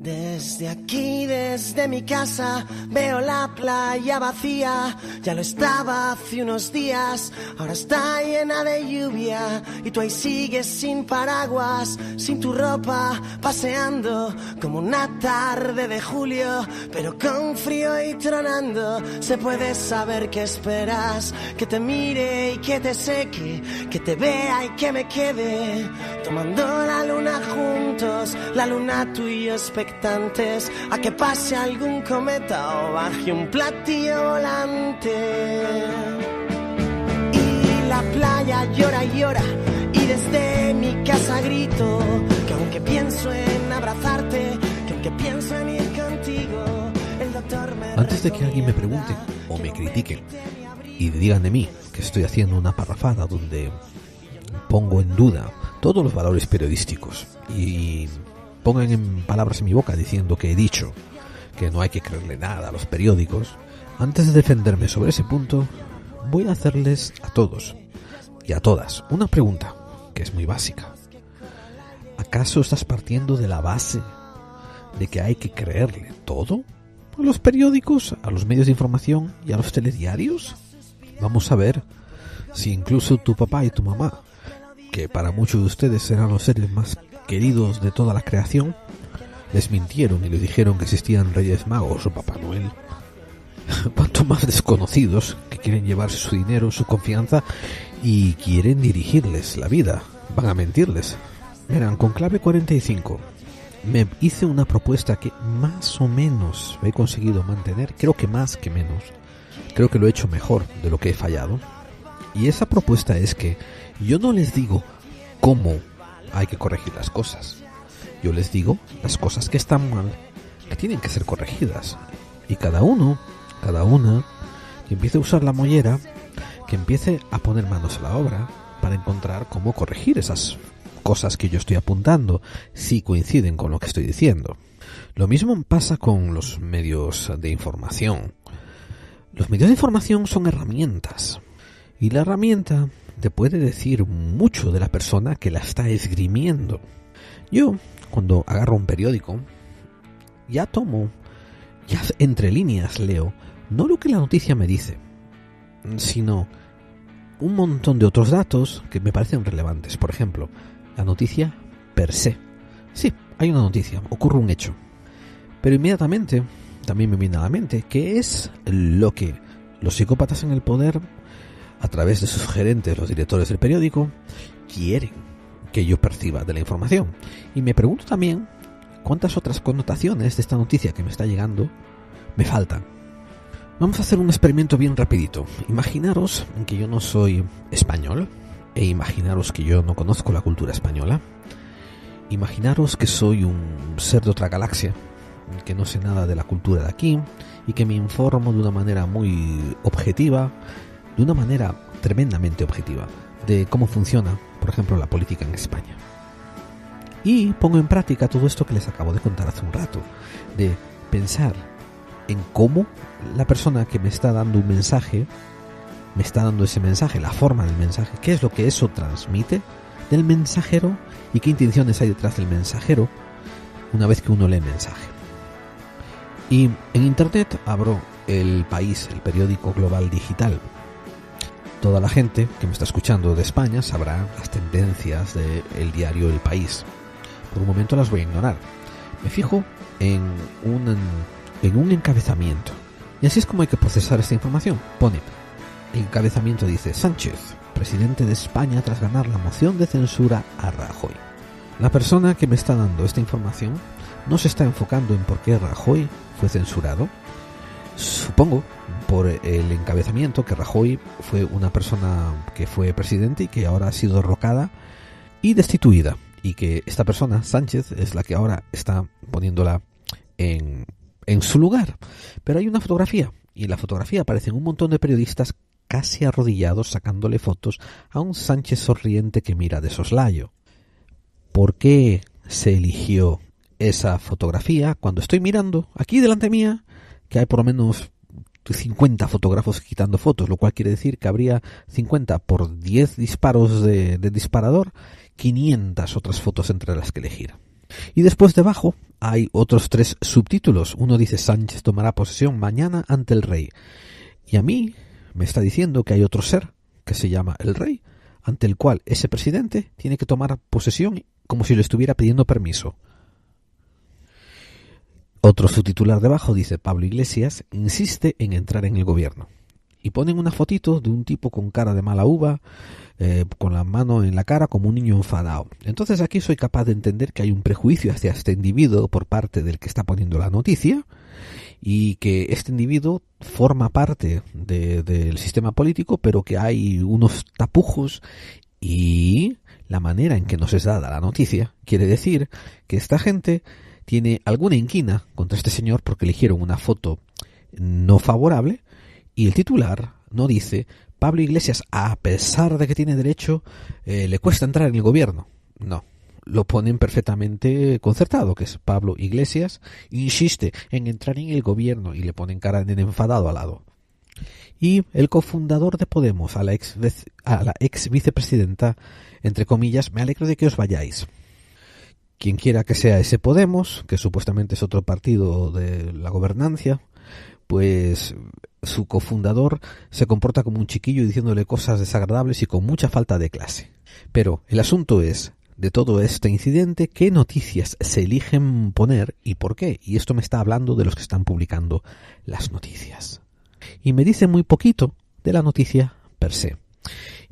Desde aquí, desde mi casa, Veo la playa vacía, ya lo estaba hace unos días. Ahora está llena de lluvia y tú ahí sigues sin paraguas, sin tu ropa, paseando como una tarde de julio, pero con frío y tronando. Se puede saber qué esperas, que te mire y que te seque, que te vea y que me quede, tomando la luna juntos, la luna tú y yo expectantes, a que pase algún cometa o baje un platillo volante. Y la playa llora y llora, y desde mi casa grito, que aunque pienso en abrazarte, que aunque pienso en ir contigo, el doctor me... Antes de que alguien me pregunte o me critique y digan de mí que estoy haciendo una parrafada donde pongo en duda todos los valores periodísticos y pongan en palabras en mi boca diciendo que he dicho que no hay que creerle nada a los periódicos, antes de defenderme sobre ese punto, voy a hacerles a todos y a todas una pregunta que es muy básica. ¿Acaso estás partiendo de la base de que hay que creerle todo a los periódicos, a los medios de información y a los telediarios? Vamos a ver si incluso tu papá y tu mamá, que para muchos de ustedes serán los seres más queridos de toda la creación, les mintieron y les dijeron que existían Reyes Magos o Papá Noel. Cuanto más desconocidos que quieren llevarse su dinero, su confianza y quieren dirigirles la vida, van a mentirles. Verán, con Clave 45 me hice una propuesta que más o menos he conseguido mantener, creo que más que menos, creo que lo he hecho mejor de lo que he fallado. Y esa propuesta es que yo no les digo cómo hay que corregir las cosas. Yo les digo las cosas que están mal, que tienen que ser corregidas. Y cada una, que empiece a usar la mollera, que empiece a poner manos a la obra para encontrar cómo corregir esas cosas que yo estoy apuntando, si coinciden con lo que estoy diciendo. Lo mismo pasa con los medios de información. Los medios de información son herramientas. Y la herramienta te puede decir mucho de la persona que la está esgrimiendo. Yo, cuando agarro un periódico, ya entre líneas leo, no lo que la noticia me dice, sino un montón de otros datos que me parecen relevantes. Por ejemplo, la noticia per se. Sí, hay una noticia, ocurre un hecho. Pero inmediatamente también me viene a la mente qué es lo que los psicópatas en el poder, a través de sus gerentes, los directores del periódico, quieren que yo perciba de la información. Y me pregunto también cuántas otras connotaciones de esta noticia que me está llegando me faltan. Vamos a hacer un experimento bien rapidito. Imaginaros que yo no soy español, e imaginaros que yo no conozco la cultura española. Imaginaros que soy un ser de otra galaxia, que no sé nada de la cultura de aquí, y que me informo de una manera muy objetiva, de una manera tremendamente objetiva, de cómo funciona, por ejemplo, la política en España. Y pongo en práctica todo esto que les acabo de contar hace un rato, de pensar en cómo la persona que me está dando un mensaje, me está dando ese mensaje, la forma del mensaje, qué es lo que eso transmite del mensajero y qué intenciones hay detrás del mensajero una vez que uno lee el mensaje. Y en internet abro El País, el periódico global digital. Toda la gente que me está escuchando de España sabrá las tendencias del diario El País. Por un momento las voy a ignorar. Me fijo en un encabezamiento. Y así es como hay que procesar esta información. Pone, el encabezamiento dice: Sánchez, presidente de España tras ganar la moción de censura a Rajoy. La persona que me está dando esta información no se está enfocando en por qué Rajoy fue censurado. Supongo, por el encabezamiento, que Rajoy fue una persona que fue presidente y que ahora ha sido derrocada y destituida, y que esta persona, Sánchez, es la que ahora está poniéndola en su lugar. Pero hay una fotografía, y en la fotografía aparecen un montón de periodistas casi arrodillados sacándole fotos a un Sánchez sonriente que mira de soslayo. ¿Por qué se eligió esa fotografía cuando estoy mirando aquí delante mía que hay por lo menos 50 fotógrafos quitando fotos, lo cual quiere decir que habría 50 por 10 disparos de disparador, 500 otras fotos entre las que elegir? Y después debajo hay otros 3 subtítulos. Uno dice: Sánchez tomará posesión mañana ante el rey. Y a mí me está diciendo que hay otro ser que se llama el rey, ante el cual ese presidente tiene que tomar posesión como si le estuviera pidiendo permiso. Otro subtitular debajo dice: Pablo Iglesias insiste en entrar en el gobierno. Y ponen una fotito de un tipo con cara de mala uva, con la mano en la cara como un niño enfadado. Entonces aquí soy capaz de entender que hay un prejuicio hacia este individuo por parte del que está poniendo la noticia, y que este individuo forma parte del sistema político, pero que hay unos tapujos, y la manera en que nos es dada la noticia quiere decir que esta gente tiene alguna inquina contra este señor porque eligieron una foto no favorable, y el titular no dice: Pablo Iglesias, a pesar de que tiene derecho, le cuesta entrar en el gobierno. No, lo ponen perfectamente concertado, que es: Pablo Iglesias insiste en entrar en el gobierno, y le ponen cara de enfadado al lado. Y el cofundador de Podemos, a la ex vicepresidenta, entre comillas: me alegro de que os vayáis. Quien quiera que sea ese Podemos, que supuestamente es otro partido de la gobernancia, pues su cofundador se comporta como un chiquillo diciéndole cosas desagradables y con mucha falta de clase. Pero el asunto es, de todo este incidente, ¿qué noticias se eligen poner y por qué? Y esto me está hablando de los que están publicando las noticias. Y me dice muy poquito de la noticia per se.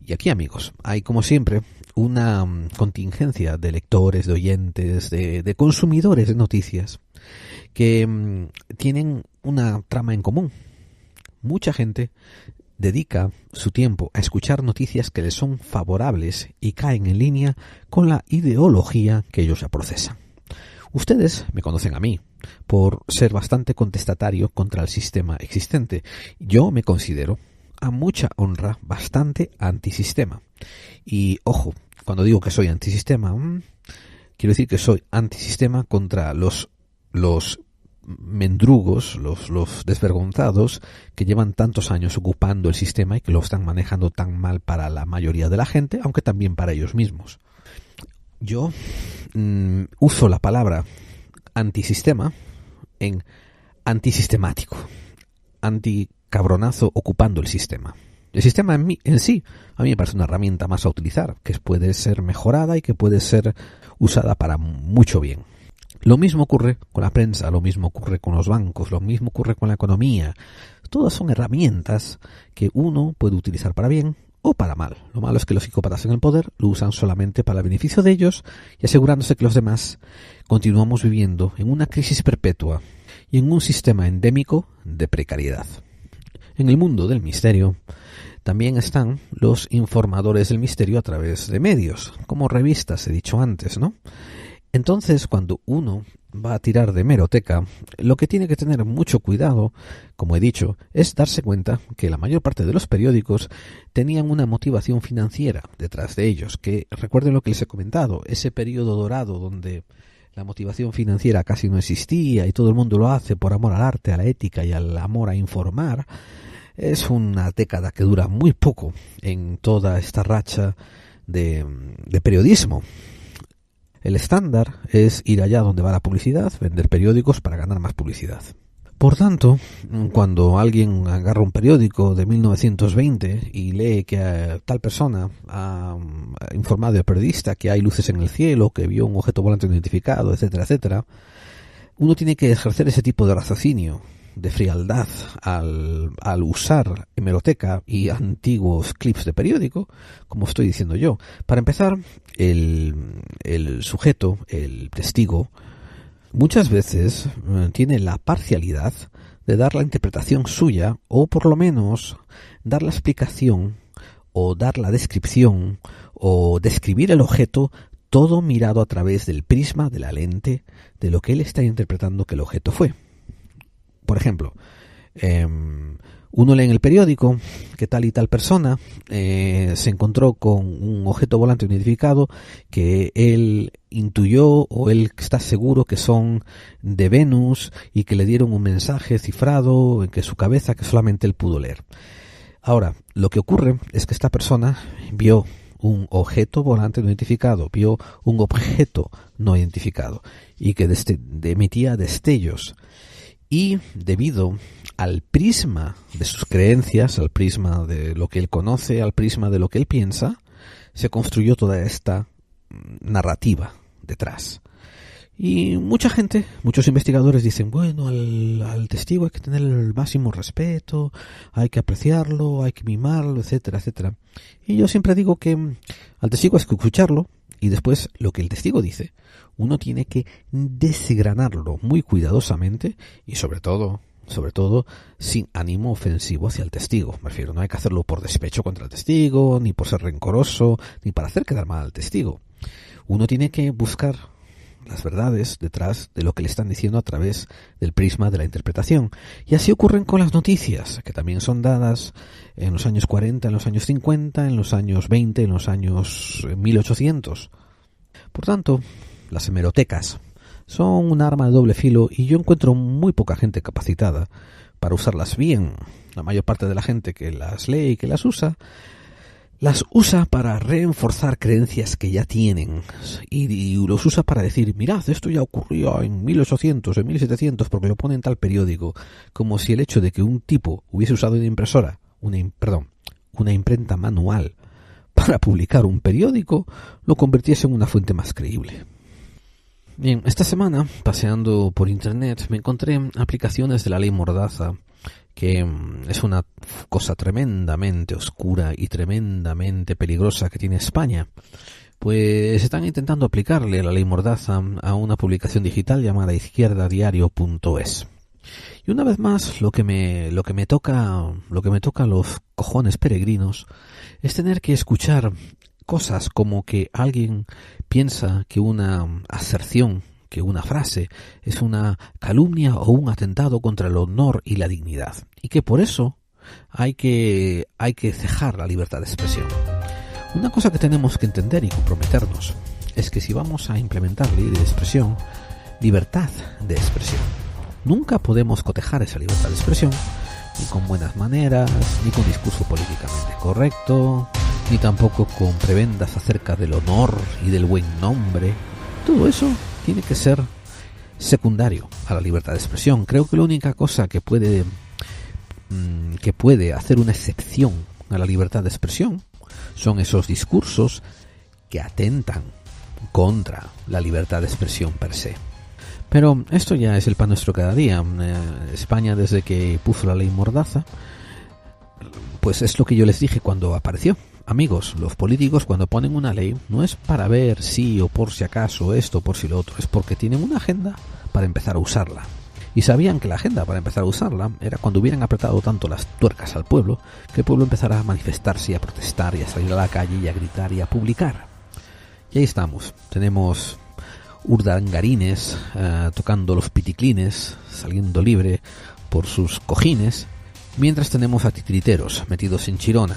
Y aquí, amigos, hay como siempre una contingencia de lectores, de oyentes, de consumidores de noticias que tienen una trama en común. Mucha gente dedica su tiempo a escuchar noticias que les son favorables y caen en línea con la ideología que ellos ya procesan. Ustedes me conocen a mí por ser bastante contestatario contra el sistema existente. Yo me considero, a mucha honra, bastante antisistema. Y ojo, cuando digo que soy antisistema, quiero decir que soy antisistema contra los mendrugos, los desvergonzados que llevan tantos años ocupando el sistema y que lo están manejando tan mal para la mayoría de la gente, aunque también para ellos mismos. Yo uso la palabra antisistema en antisistemático, anticabronazo ocupando el sistema. El sistema en sí, a mí me parece una herramienta más a utilizar, que puede ser mejorada y que puede ser usada para mucho bien. Lo mismo ocurre con la prensa, lo mismo ocurre con los bancos, lo mismo ocurre con la economía. Todas son herramientas que uno puede utilizar para bien o para mal. Lo malo es que los psicópatas en el poder lo usan solamente para el beneficio de ellos y asegurándose que los demás continuamos viviendo en una crisis perpetua y en un sistema endémico de precariedad. En el mundo del misterio también están los informadores del misterio a través de medios, como revistas, he dicho antes, ¿no? Entonces, cuando uno va a tirar de hemeroteca, lo que tiene que tener mucho cuidado, como he dicho, es darse cuenta que la mayor parte de los periódicos tenían una motivación financiera detrás de ellos, que recuerden lo que les he comentado, ese periodo dorado donde la motivación financiera casi no existía y todo el mundo lo hace por amor al arte, a la ética y al amor a informar, es una década que dura muy poco en toda esta racha de periodismo. El estándar es ir allá donde va la publicidad, vender periódicos para ganar más publicidad. Por tanto, cuando alguien agarra un periódico de 1920 y lee que tal persona ha informado al periodista que hay luces en el cielo, que vio un objeto volante no identificado, etcétera, etcétera, uno tiene que ejercer ese tipo de raciocinio, de frialdad al usar hemeroteca y antiguos clips de periódico, como estoy diciendo yo. Para empezar, el sujeto, el testigo, muchas veces tiene la parcialidad de dar la interpretación suya, o por lo menos dar la explicación, o dar la descripción, o describir el objeto, todo mirado a través del prisma, de la lente, de lo que él está interpretando que el objeto fue. Por ejemplo, uno lee en el periódico que tal y tal persona se encontró con un objeto volante no identificado que él intuyó o él está seguro que son de Venus y que le dieron un mensaje cifrado en su cabeza que solamente él pudo leer. Ahora, lo que ocurre es que esta persona vio un objeto volante no identificado, vio un objeto no identificado y que emitía destellos. Y debido al prisma de sus creencias, al prisma de lo que él conoce, al prisma de lo que él piensa, se construyó toda esta narrativa detrás. Y mucha gente, muchos investigadores dicen, bueno, al testigo hay que tener el máximo respeto, hay que apreciarlo, hay que mimarlo, etcétera, etcétera. Y yo siempre digo que al testigo hay que escucharlo y después lo que el testigo dice, uno tiene que desgranarlo muy cuidadosamente y sobre todo sin ánimo ofensivo hacia el testigo. Me refiero, no hay que hacerlo por despecho contra el testigo, ni por ser rencoroso, ni para hacer quedar mal al testigo. Uno tiene que buscar las verdades detrás de lo que le están diciendo a través del prisma de la interpretación. Y así ocurren con las noticias, que también son dadas en los años 40, en los años 50, en los años 20, en los años 1800. Por tanto, las hemerotecas son un arma de doble filo y yo encuentro muy poca gente capacitada para usarlas bien. La mayor parte de la gente que las lee y que las usa para reforzar creencias que ya tienen y los usa para decir, mirad, esto ya ocurrió en 1800, en 1700, porque lo pone en tal periódico, como si el hecho de que un tipo hubiese usado una imprenta manual para publicar un periódico lo convirtiese en una fuente más creíble. Bien, esta semana, paseando por internet, me encontré aplicaciones de la ley Mordaza, que es una cosa tremendamente oscura y tremendamente peligrosa que tiene España. Pues están intentando aplicarle la ley Mordaza a una publicación digital llamada izquierdadiario.es. Y una vez más, lo que me toca los cojones peregrinos es tener que escuchar cosas como que alguien piensa que una aserción, que una frase es una calumnia o un atentado contra el honor y la dignidad, y que por eso hay que cejar la libertad de expresión. Una cosa que tenemos que entender y comprometernos es que si vamos a implementar libertad de expresión, nunca podemos cotejar esa libertad de expresión ni con buenas maneras, ni con discurso políticamente correcto, ni tampoco con prebendas acerca del honor y del buen nombre. Todo eso tiene que ser secundario a la libertad de expresión. Creo que la única cosa que puede hacer una excepción a la libertad de expresión son esos discursos que atentan contra la libertad de expresión per se. Pero esto ya es el pan nuestro cada día. España, desde que puso la ley Mordaza, pues es lo que yo les dije cuando apareció. Amigos, los políticos cuando ponen una ley no es para ver si o por si acaso esto, por si lo otro, es porque tienen una agenda para empezar a usarla. Y sabían que la agenda para empezar a usarla era cuando hubieran apretado tanto las tuercas al pueblo, que el pueblo empezara a manifestarse y a protestar y a salir a la calle y a gritar y a publicar. Y ahí estamos, tenemos urdangarines tocando los piticlines, saliendo libre por sus cojines, mientras tenemos a titiriteros metidos en Chirona.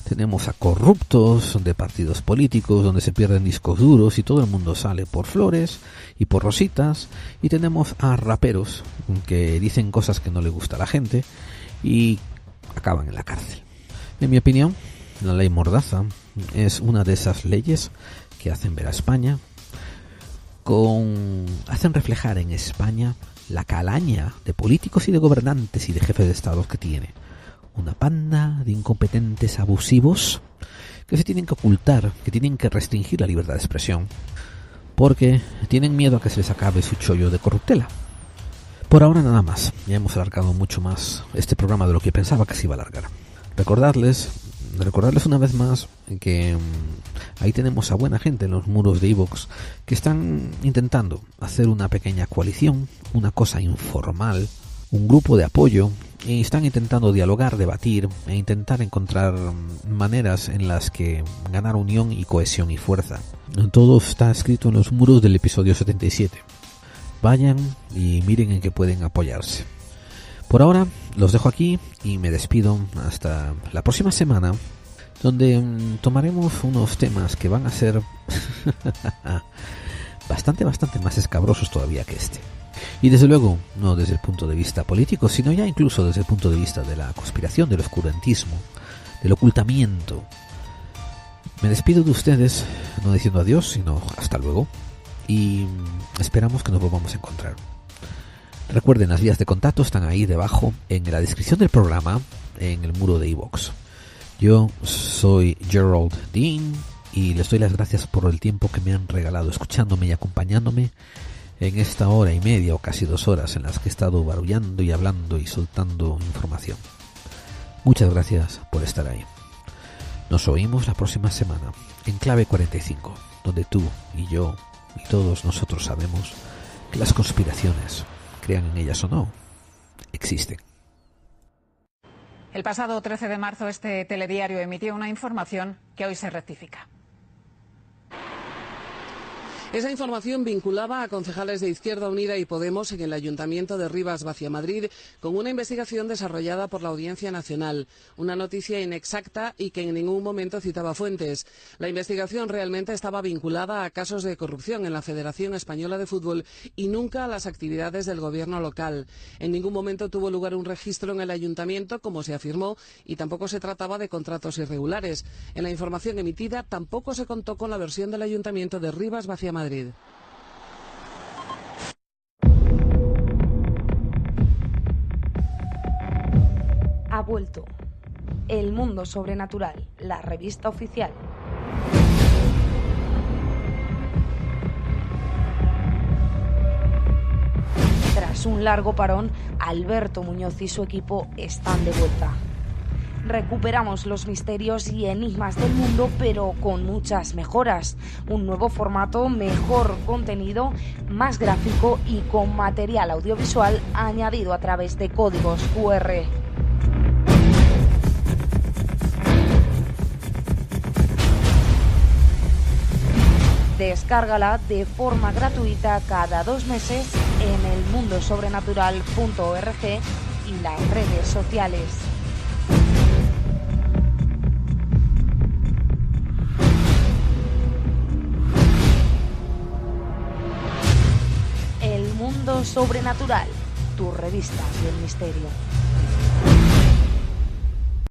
Tenemos a corruptos de partidos políticos donde se pierden discos duros y todo el mundo sale por flores y por rositas, y tenemos a raperos que dicen cosas que no le gusta a la gente y acaban en la cárcel. En mi opinión, la ley Mordaza es una de esas leyes que hacen ver a España, hacen reflejar en España la calaña de políticos y de gobernantes y de jefes de Estado que tiene. Una panda de incompetentes abusivos que se tienen que ocultar, que tienen que restringir la libertad de expresión, porque tienen miedo a que se les acabe su chollo de corruptela. Por ahora nada más, ya hemos alargado mucho más este programa de lo que pensaba que se iba a alargar. Recordarles una vez más que ahí tenemos a buena gente en los muros de iVoox que están intentando hacer una pequeña coalición, una cosa informal, un grupo de apoyo, y están intentando dialogar, debatir e intentar encontrar maneras en las que ganar unión y cohesión y fuerza. Todo está escrito en los muros del episodio 77. Vayan y miren en qué pueden apoyarse. Por ahora los dejo aquí y me despido hasta la próxima semana, donde tomaremos unos temas que van a ser bastante más escabrosos todavía que este. Y desde luego, no desde el punto de vista político, sino ya incluso desde el punto de vista de la conspiración, del oscurantismo, del ocultamiento, Me despido de ustedes, no diciendo adiós, sino hasta luego, y esperamos que nos volvamos a encontrar. Recuerden, las vías de contacto están ahí debajo en la descripción del programa, en el muro de iVoox. Yo soy Gerald Dean y les doy las gracias por el tiempo que me han regalado escuchándome y acompañándome en esta hora y media o casi 2 horas en las que he estado barullando y hablando y soltando información. Muchas gracias por estar ahí. Nos oímos la próxima semana en Clave 45, donde tú y yo y todos nosotros sabemos que las conspiraciones, crean en ellas o no, existen. El pasado 13 de marzo este telediario emitió una información que hoy se rectifica. Esa información vinculaba a concejales de Izquierda Unida y Podemos en el Ayuntamiento de Rivas-Vaciamadrid con una investigación desarrollada por la Audiencia Nacional. Una noticia inexacta y que en ningún momento citaba fuentes. La investigación realmente estaba vinculada a casos de corrupción en la Federación Española de Fútbol y nunca a las actividades del gobierno local. En ningún momento tuvo lugar un registro en el Ayuntamiento, como se afirmó, y tampoco se trataba de contratos irregulares. En la información emitida tampoco se contó con la versión del Ayuntamiento de Rivas-Vaciamadrid. Ha vuelto El Mundo Sobrenatural, la revista oficial. Tras un largo parón, Alberto Muñoz y su equipo están de vuelta. Recuperamos los misterios y enigmas del mundo, pero con muchas mejoras. Un nuevo formato, mejor contenido, más gráfico y con material audiovisual añadido a través de códigos QR. Descárgala de forma gratuita cada 2 meses en elmundosobrenatural.org y las redes sociales. El Mundo Sobrenatural, tu revista del misterio.